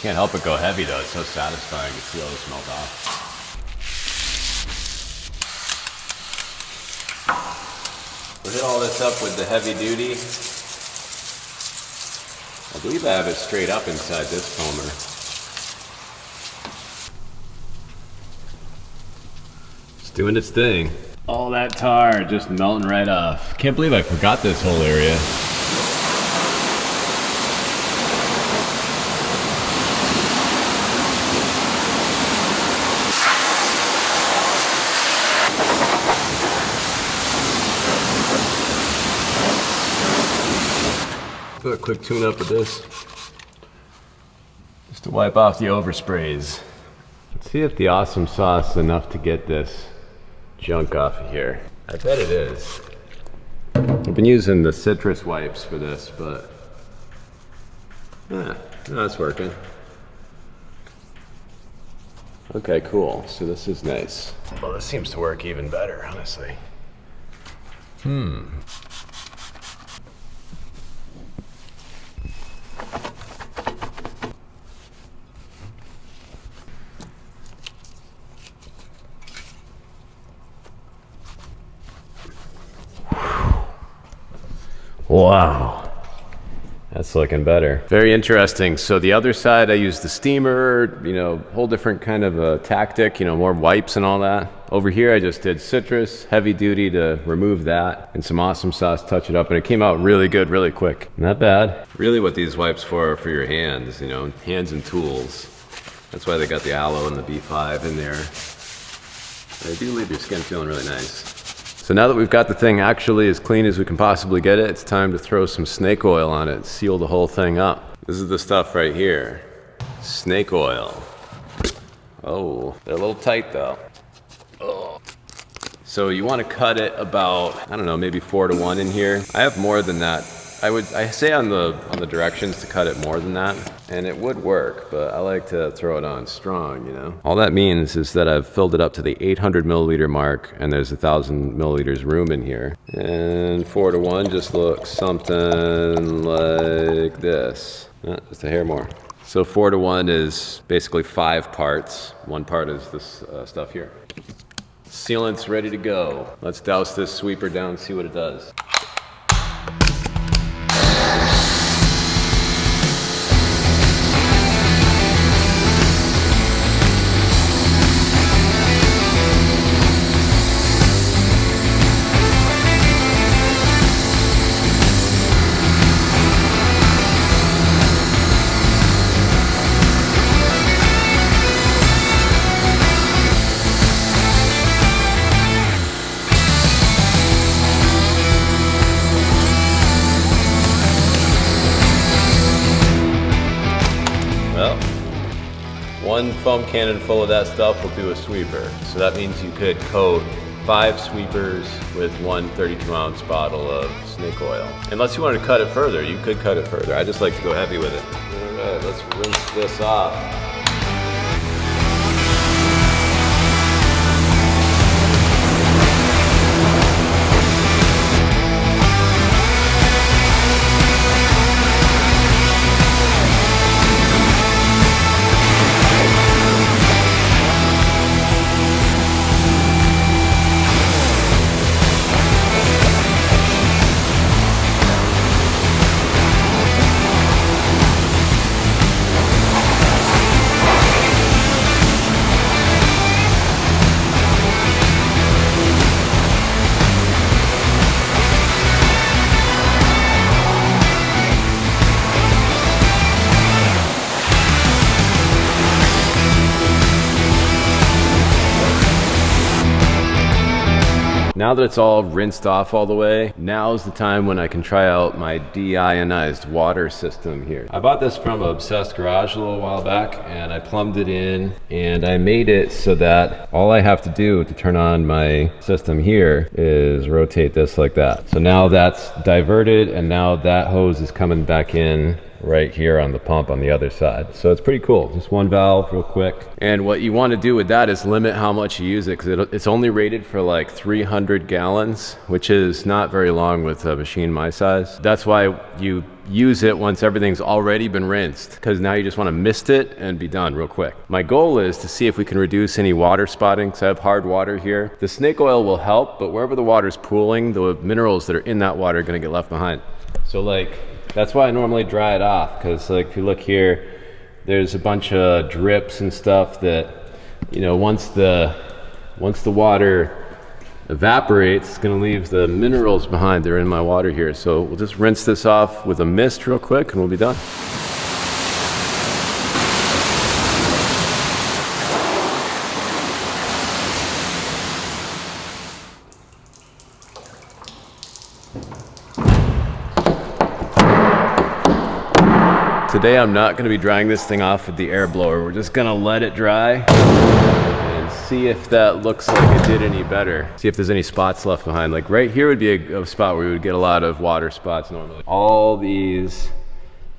Can't help but go heavy though, it's so satisfying to see all this melt off. We'll hit all this up with the heavy duty. I believe I have it straight up inside this foamer. It's doing its thing. All that tar just melting right off. Can't believe I forgot this whole area. Do a quick tune up of this. Just to wipe off the oversprays. Let's see if the awesome sauce is enough to get this junk off of here. I bet it is. I've been using the citrus wipes for this, but no, it's working. Okay, cool. So this is nice. Well, this seems to work even better, honestly. Wow, that's looking better. Very interesting. So the other side, I used the steamer, you know, whole different kind of a tactic, you know, more wipes and all that. Over here, I just did citrus, heavy duty to remove that, and some awesome sauce, touch it up, and it came out really good, really quick. Not bad. Really what these wipes for are for your hands, you know, hands and tools. That's why they got the aloe and the B5 in there. They do leave your skin feeling really nice. So now that we've got the thing actually as clean as we can possibly get it, it's time to throw some snake oil on it and seal the whole thing up. This is the stuff right here. Snake oil. Oh, they're a little tight though. Oh. So you want to cut it about, I don't know, maybe 4:1 in here. I have more than that. I say on the directions to cut it more than that, and it would work, but I like to throw it on strong, you know? All that means is that I've filled it up to the 800 milliliter mark, and there's 1,000 milliliters room in here. And 4:1 just looks something like this. Just a hair more. So 4:1 is basically 5 parts. 1 part is this stuff here. Sealant's ready to go. Let's douse this sweeper down and see what it does. One foam cannon full of that stuff will do a sweeper. So that means you could coat 5 sweepers with 1 32-ounce bottle of snake oil. Unless you wanted to cut it further, you could cut it further. I just like to go heavy with it. All right, let's rinse this off. Now that it's all rinsed off all the way, now's the time when I can try out my deionized water system here. I bought this from Obsessed Garage a little while back, and I plumbed it in, and I made it so that all I have to do to turn on my system here is rotate this like that. So now that's diverted, and now that hose is coming back in right here on the pump on the other side. So it's pretty cool. Just one valve real quick. And what you want to do with that is limit how much you use it, because it's only rated for like 300 gallons, which is not very long with a machine my size. That's why you use it once everything's already been rinsed, because now you just want to mist it and be done real quick. My goal is to see if we can reduce any water spotting, because I have hard water here. The snake oil will help, but wherever the water's pooling, the minerals that are in that water are going to get left behind. So like, that's why I normally dry it off, because like if you look here, there's a bunch of drips and stuff that, you know, once the water evaporates, it's going to leave the minerals behind. They're in my water here. So we'll just rinse this off with a mist real quick and we'll be done. Today I'm not going to be drying this thing off with the air blower. We're just going to let it dry and see if that looks like it did any better. See if there's any spots left behind. Like right here would be a spot where we would get a lot of water spots normally. All these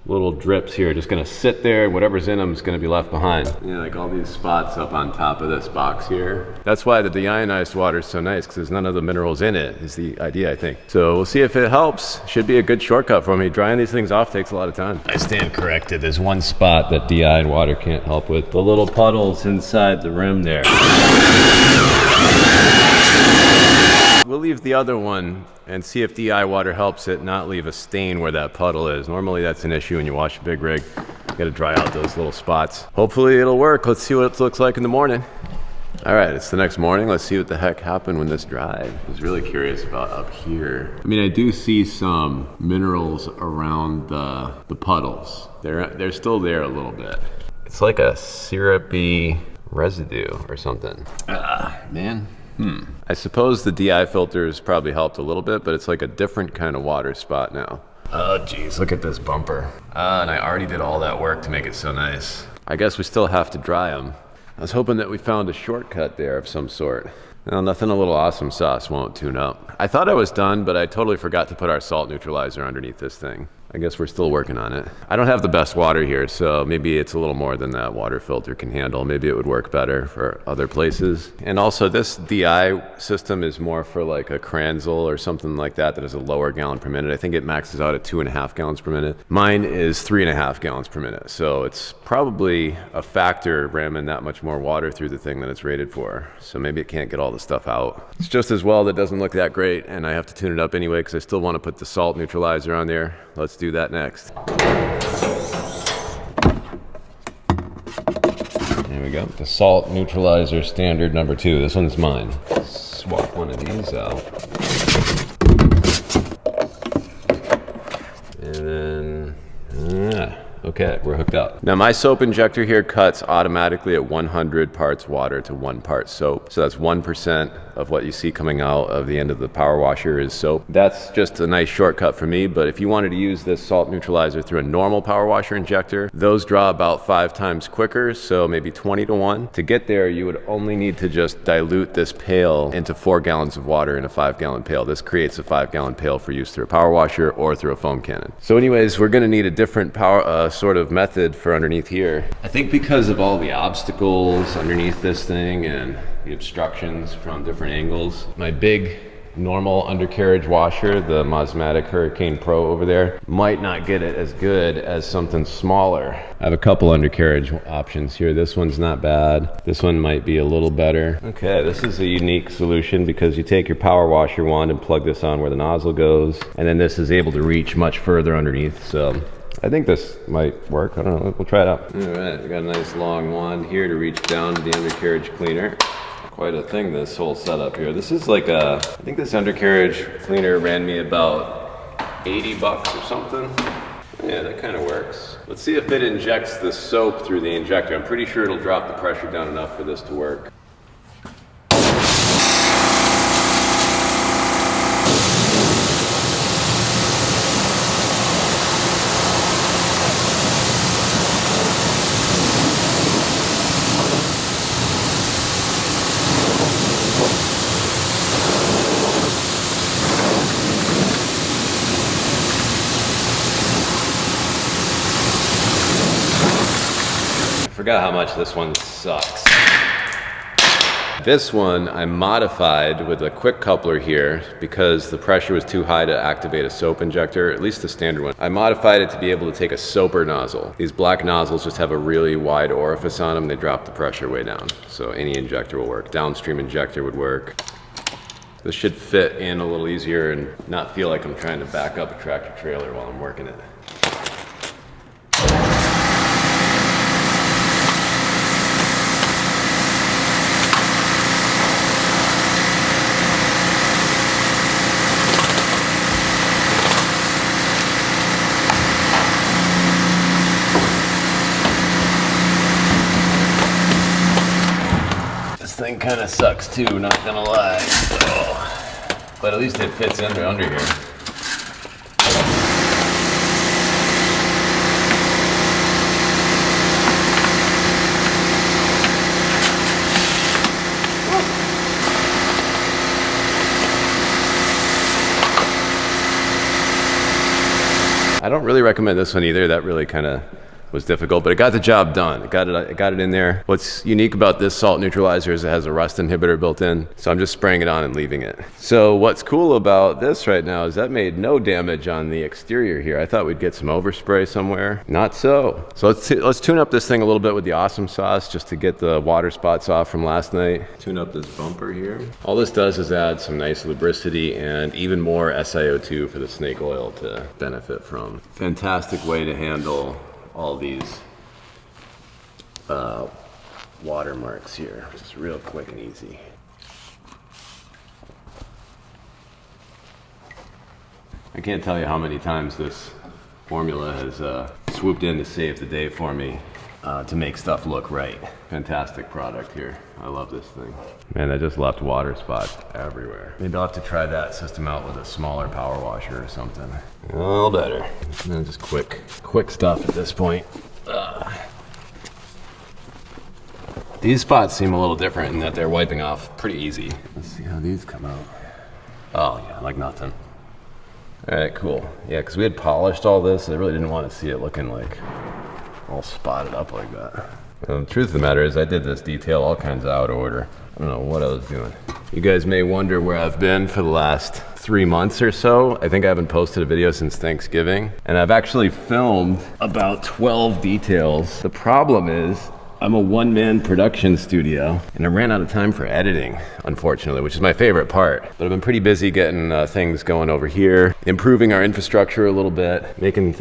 little drips here are just going to sit there, and whatever's in them is going to be left behind. Yeah, like all these spots up on top of this box here. That's why the deionized water is so nice, because there's none of the minerals in it, is the idea, I think. So we'll see if it helps. Should be a good shortcut for me. Drying these things off takes a lot of time. I stand corrected. There's one spot that DI and water can't help with. The little puddles inside the rim there. We'll leave the other one and see if DI water helps it not leave a stain where that puddle is. Normally that's an issue when you wash a big rig. You gotta dry out those little spots. Hopefully it'll work. Let's see what it looks like in the morning. All right, it's the next morning. Let's see what the heck happened when this dried. I was really curious about up here. I mean, I do see some minerals around the puddles. They're still there a little bit. It's like a syrupy residue or something. Man. I suppose the DI filters probably helped a little bit, but it's like a different kind of water spot now. Oh geez, look at this bumper. And I already did all that work to make it so nice. I guess we still have to dry them. I was hoping that we found a shortcut there of some sort. Well, nothing a little awesome sauce won't tune up. I thought I was done, but I totally forgot to put our salt neutralizer underneath this thing. I guess we're still working on it. I don't have the best water here, so maybe it's a little more than that water filter can handle. Maybe it would work better for other places. And also this DI system is more for like a Kranzel or something like that that is a lower gallon per minute. I think it maxes out at 2.5 gallons per minute. Mine is 3.5 gallons per minute. So it's probably a factor ramming that much more water through the thing than it's rated for. So maybe it can't get all the stuff out. It's just as well that doesn't look that great, and I have to tune it up anyway because I still want to put the salt neutralizer on there. Let's do that next. There we go. The salt neutralizer standard number 2. This one's mine. Swap one of these out. And then, okay, we're hooked up. Now my soap injector here cuts automatically at 100 parts water to 1 part soap. So that's 1% of what you see coming out of the end of the power washer is soap. That's just a nice shortcut for me, but if you wanted to use this salt neutralizer through a normal power washer injector, those draw about 5 times quicker, so maybe 20 to 1. To get there, you would only need to just dilute this pail into 4 gallons of water in a 5-gallon pail. This creates a 5-gallon pail for use through a power washer or through a foam cannon. So anyways, we're gonna need a different power sort of method for underneath here. I think because of all the obstacles underneath this thing and the obstructions from different angles, my big normal undercarriage washer, the Mosmatic Hurricane Pro over there, might not get it as good as something smaller. I have a couple undercarriage options here. This one's not bad. This one might be a little better. Okay, this is a unique solution because you take your power washer wand and plug this on where the nozzle goes, and then this is able to reach much further underneath. So I think this might work. I don't know. We'll try it out. All right, we got a nice long wand here to reach down to the undercarriage cleaner. Quite a thing, this whole setup here. This is like I think this undercarriage cleaner ran me about 80 bucks or something. Yeah, that kind of works. Let's see if it injects the soap through the injector. I'm pretty sure it'll drop the pressure down enough for this to work. forgot how much this one sucks. This one I modified with a quick coupler here because the pressure was too high to activate a soap injector, at least the standard one. I modified it to be able to take a soaper nozzle. These black nozzles just have a really wide orifice on them. They drop the pressure way down. So any injector will work. Downstream injector would work. This should fit in a little easier and not feel like I'm trying to back up a tractor trailer while I'm working it. Thing kind of sucks too, not gonna lie. Oh. But at least it fits in under here. I don't really recommend this one either. That really kind of was difficult, but it got the job done. It got it in there. What's unique about this salt neutralizer is it has a rust inhibitor built in, so I'm just spraying it on and leaving it. So what's cool about this right now is that made no damage on the exterior here. I thought we'd get some overspray somewhere. Not so. So let's tune up this thing a little bit with the Awesome Sauce just to get the water spots off from last night. Tune up this bumper here. All this does is add some nice lubricity and even more SiO2 for the snake oil to benefit from. Fantastic way to handle all these watermarks here, just real quick and easy. I can't tell you how many times this formula has swooped in to save the day for me to make stuff look right. Fantastic product here. I love this thing. Man, I just left water spots everywhere. Maybe I'll have to try that system out with a smaller power washer or something. A little better. And then just quick stuff at this point. These spots seem a little different in that they're wiping off pretty easy. Let's see how these come out. Oh yeah, like nothing. All right, cool. Yeah, because we had polished all this. I really didn't want to see it looking like all spotted up like that. The truth of the matter is I did this detail all kinds of out of order. I don't know what I was doing. You guys may wonder where I've been for the last 3 months or so. I think I haven't posted a video since Thanksgiving, and I've actually filmed about 12 details. The problem is I'm a one-man production studio, and I ran out of time for editing, unfortunately, which is my favorite part. But I've been pretty busy getting things going over here, improving our infrastructure a little bit, making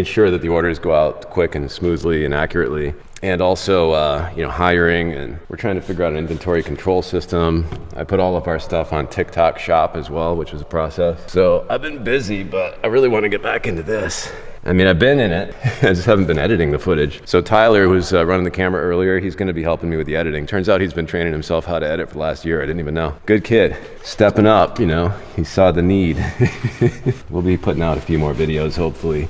sure that the orders go out quick and smoothly and accurately. And also, hiring, and we're trying to figure out an inventory control system. I put all of our stuff on TikTok Shop as well, which was a process. So I've been busy, but I really want to get back into this. I mean, I've been in it, I just haven't been editing the footage. So Tyler, who's running the camera earlier, he's gonna be helping me with the editing. Turns out he's been training himself how to edit for the last year. I didn't even know. Good kid, stepping up, he saw the need. We'll be putting out a few more videos, hopefully,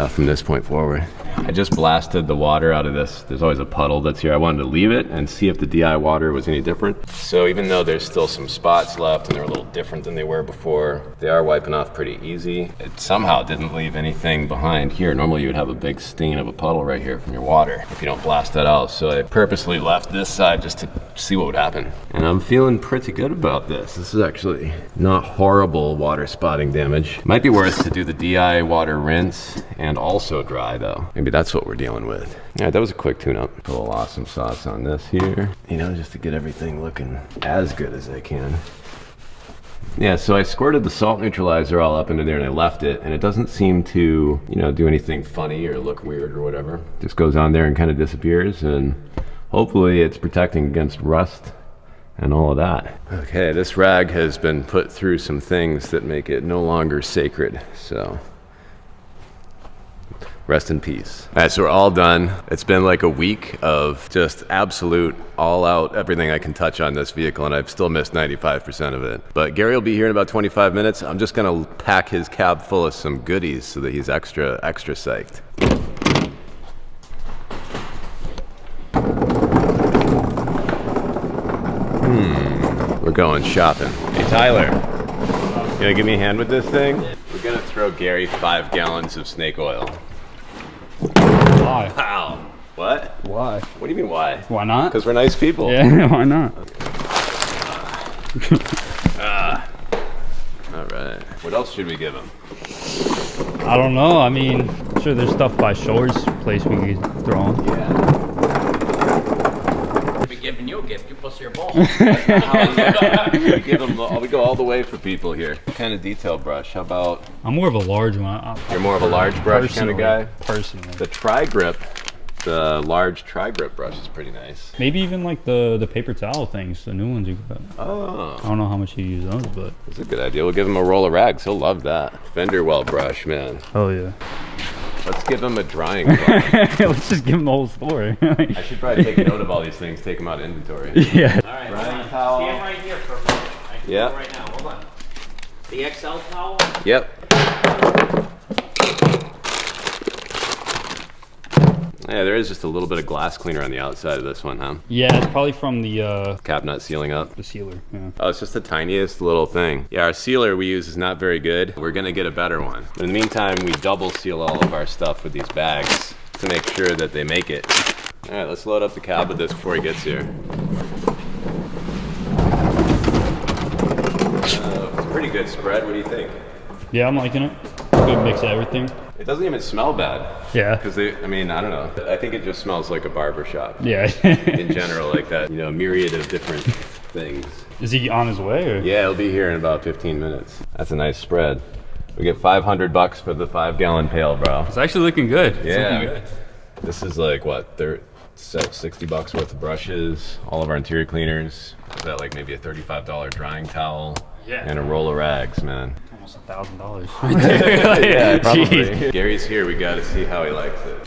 from this point forward. I just blasted the water out of this. There's always a puddle that's here. I wanted to leave it and see if the DI water was any different. So even though there's still some spots left and they're a little different than they were before, they are wiping off pretty easy. It somehow didn't leave anything behind here. Normally you would have a big stain of a puddle right here from your water if you don't blast that out. So I purposely left this side just to see what would happen. And I'm feeling pretty good about this. This is actually not horrible water spotting damage. Might be worth to do the DI water rinse and also dry though. Maybe that's what we're dealing with. Yeah, that was a quick tune-up. Put a little Awesome Sauce on this here, just to get everything looking as good as I can. Yeah, so I squirted the salt neutralizer all up into there and I left it, and it doesn't seem to, do anything funny or look weird or whatever. Just goes on there and kind of disappears, and hopefully it's protecting against rust and all of that. Okay, this rag has been put through some things that make it no longer sacred, so rest in peace. All right, so we're all done. It's been like a week of just absolute all out everything I can touch on this vehicle, and I've still missed 95% of it. But Gary will be here in about 25 minutes. I'm just gonna pack his cab full of some goodies so that he's extra psyched. We're going shopping. Hey Tyler, you gonna give me a hand with this thing? We're gonna throw Gary 5 gallons of snake oil. Why? Wow. What? Why? What do you mean why? Why not? Because we're nice people. Yeah, why not? All right. What else should we give him? I don't know. I mean, I'm sure there's stuff by Shore's place we could throw him. Yeah. We're giving you a gift. You bust your ball. We go all the way for people here. What kind of detail brush? How about? I'm more of a large one. You're more of a large brush kind of guy? Personally. The tri-grip, the large tri-grip brush is pretty nice. Maybe even like the paper towel things, the new ones you got. Oh. I don't know how much you use those, but. That's a good idea. We'll give him a roll of rags. He'll love that. Fender well brush, man. Oh yeah. Let's give him a drying brush. Let's just give him the whole story. I should probably take note of all these things, take them out of inventory. Yeah. All right, Drying towel. stand right here for a minute. I can Yep. go right now. Hold on. The XL towel. Yep. Yeah, there is just a little bit of glass cleaner on the outside of this one, huh? Yeah, it's probably from the Cap nut sealing up. sealer. Yeah. Oh, it's just the tiniest little thing. Yeah, our sealer we use is not very good. We're gonna get a better one. But in the meantime, we double seal all of our stuff with these bags to make sure that they make it. All right, let's load up the cab with this before he gets here. It's a pretty good spread. What do you think? Yeah, I'm liking it. Good mix of everything. It doesn't even smell bad. Yeah. Because I mean, I don't know. I think it just smells like a barber shop. Yeah. In general, like that, you know, myriad of different things. Is he on his way or? Yeah, he'll be here in about 15 minutes. That's a nice spread. We get $500 for the 5-gallon pail, bro. It's actually looking good. It's Yeah. looking good. This is like what, $60 worth of brushes, all of our interior cleaners. Is that like maybe a $35 drying towel? Yeah. And a roll of rags, man. Almost $1,000. Yeah, probably. Jeez. Gary's here. We got to see how he likes it.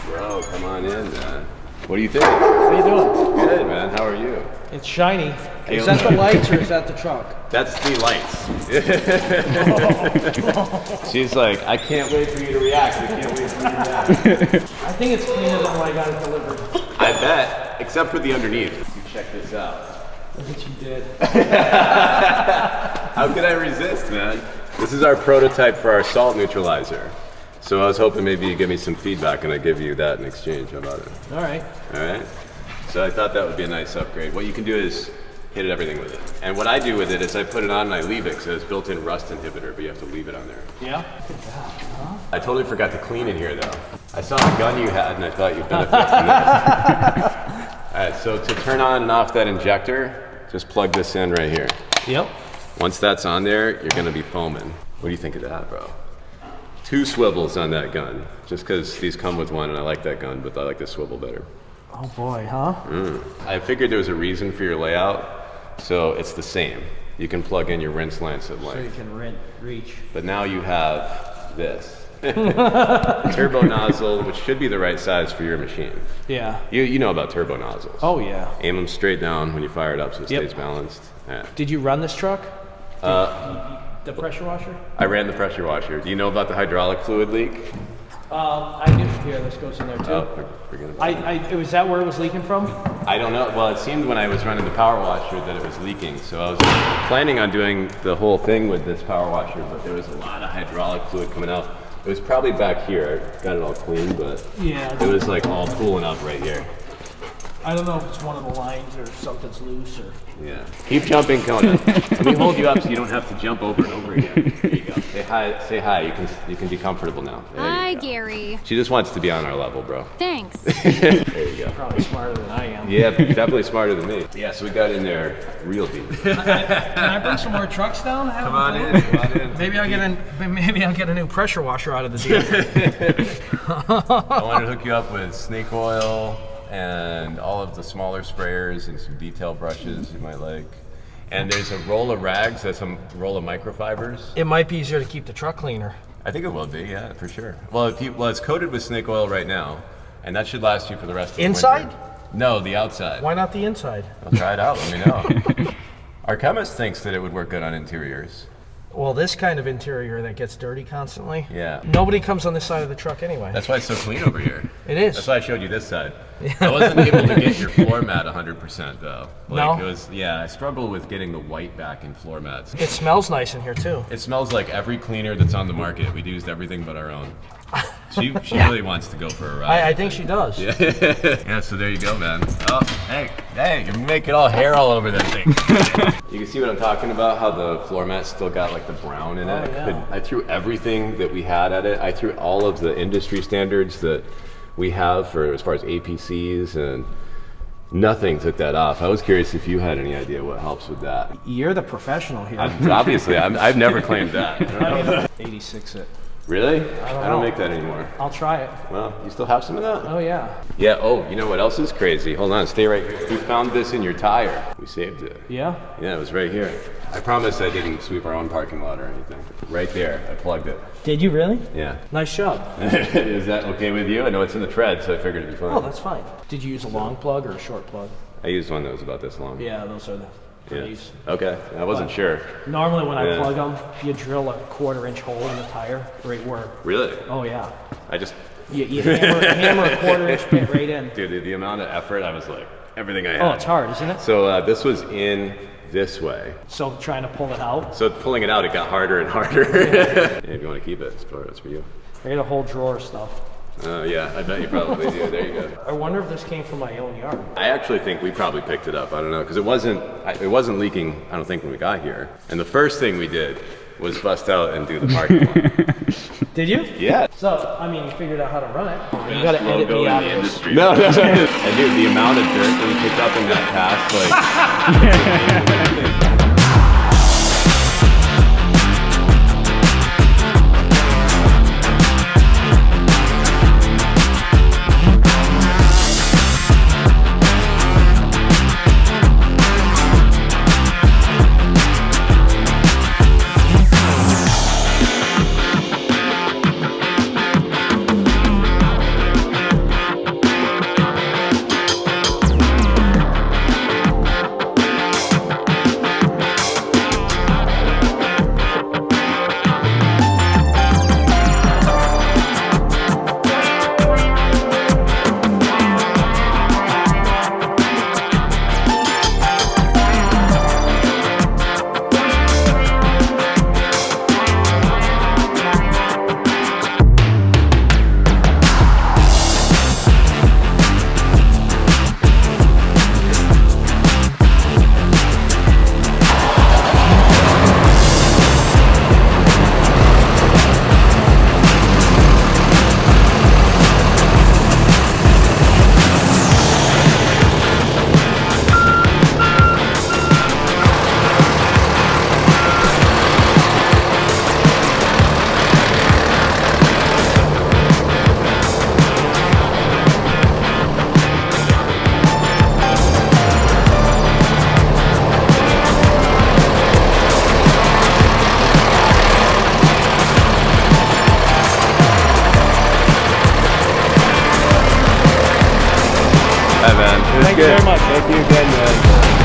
Bro, come on in, man. What do you think? How you doing? Good, man. How are you? It's shiny. Is that the lights or is that the truck? That's the lights. She's like, I can't wait for you to react. I can't wait for you to react. I think it's cleaner than when I got it delivered. I bet, except for the underneath. You check this out. Look what you did. How could I resist, man? This is our prototype for our salt neutralizer. So I was hoping maybe you'd give me some feedback and I'd give you that in exchange. How about it? All right. All right. So I thought that would be a nice upgrade. What you can do is hit everything with it. And what I do with it is I put it on and I leave it because it's built-in rust inhibitor, but you have to leave it on there. Yeah. I totally forgot to clean it here, though. I saw the gun you had and I thought you'd benefit from this. All right, so to turn on and off that injector, just plug this in right here. Yep. Once that's on there, you're gonna be foaming. What do you think of that, bro? 2 swivels on that gun, just because these come with one and I like that gun, but I like the swivel better. Oh boy, huh? I figured there was a reason for your layout, so it's the same. You can plug in your rinse lancet So you length, can reach. but now you have this. Turbo nozzle, which should be the right size for your machine. Yeah. You know about turbo nozzles. Oh yeah. Aim them straight down when you fire it up so it Yep. stays balanced. Yeah. Did you run this truck? The pressure washer? I ran the pressure washer. Do you know about the hydraulic fluid leak? I do. Here, this goes in there too. Oh, forget about it. Was that where it was leaking from? I don't know. Well, it seemed when I was running the power washer that it was leaking. So I was planning on doing the whole thing with this power washer, but there was a lot of hydraulic fluid coming out. It was probably back here. I got it all clean, but Yeah. it was like all pooling up right here. I don't know if it's one of the lines or something's loose or. Yeah. Keep jumping, Conan. Let me hold you up so you don't have to jump over and over again. There you go. Say hi. Say hi. You can be comfortable now. There you Hi, go. Gary. She just wants to be on our level, bro. Thanks. There you go. Probably smarter than I am. Yeah, definitely smarter than me. Yeah, so we got in there real deep. Can I bring some more trucks down? Come on in. Come on in. Maybe I'll get a new pressure washer out of the deal. I wanted to hook you up with snake oil and all of the smaller sprayers and some detail brushes you might like. And there's a roll of rags, that's a roll of microfibers. It might be easier to keep the truck cleaner. I think it will be, yeah, for sure. Well, it's coated with snake oil right now, and that should last you for the rest of the Inside? winter. No, the outside. Why not the inside? I'll try it out, let me know. Our chemist thinks that it would work good on interiors. Well, this kind of interior that gets dirty constantly. Yeah. Nobody comes on this side of the truck anyway. That's why it's so clean over here. It is. That's why I showed you this side. I wasn't able to get your floor mat 100% though. Like, No? it was, yeah, I struggle with getting the white back in floor mats. It smells nice in here too. It smells like every cleaner that's on the market. We'd used everything but our own. She really wants to go for a ride. I think she does. Yeah. Yeah, so there you go, man. Oh, hey, you're making all hair all over that thing. You can see what I'm talking about, how the floor mat still got like the brown in it. Oh, yeah. I threw everything that we had at it. I threw all of the industry standards that we have for as far as APCs, and nothing took that off. I was curious if you had any idea what helps with that. You're the professional here. Obviously, I've never claimed that. I don't know. 86 it. Really? I don't know. make that anymore. I'll try it. Well, you still have some of that? Oh yeah. Yeah, oh, you know what else is crazy? Hold on, stay right here. We found this in your tire. We saved it. Yeah? Yeah, it was right here. I promise I didn't sweep our own parking lot or anything. Right there, I plugged it. Did you really? Yeah. Nice job. Is that okay with you? I know it's in the tread, so I figured it'd be fine. Oh, that's fine. Did you use a long plug or a short plug? I used one that was about this long. Yeah, those are the Yeah. these. Okay, I wasn't sure. Normally when I Yeah. plug them, you drill a 1/4-inch hole in the tire right where. Really? Oh yeah. I just, You hammer a 1/4-inch bit right in. dude, the amount of effort, I was like, everything I had. Oh, it's hard, isn't it? So this was in this way. So trying to pull it out. So pulling it out, it got harder and harder. Yeah, if you want to keep it, it's for you. I got a whole drawer of stuff. Yeah, I bet you probably do. There you go. I wonder if this came from my own yard. I actually think we probably picked it up. I don't know, because it wasn't leaking, I don't think, when we got here. And the first thing we did was bust out and do the parking lot. Did you? Yeah. So, I mean, you figured out how to run it. You gotta edit me out of this. No. And dude, the amount of dirt that we picked up in that past, like... Hi, man. It was Thank you good. very much. Thank you again, man.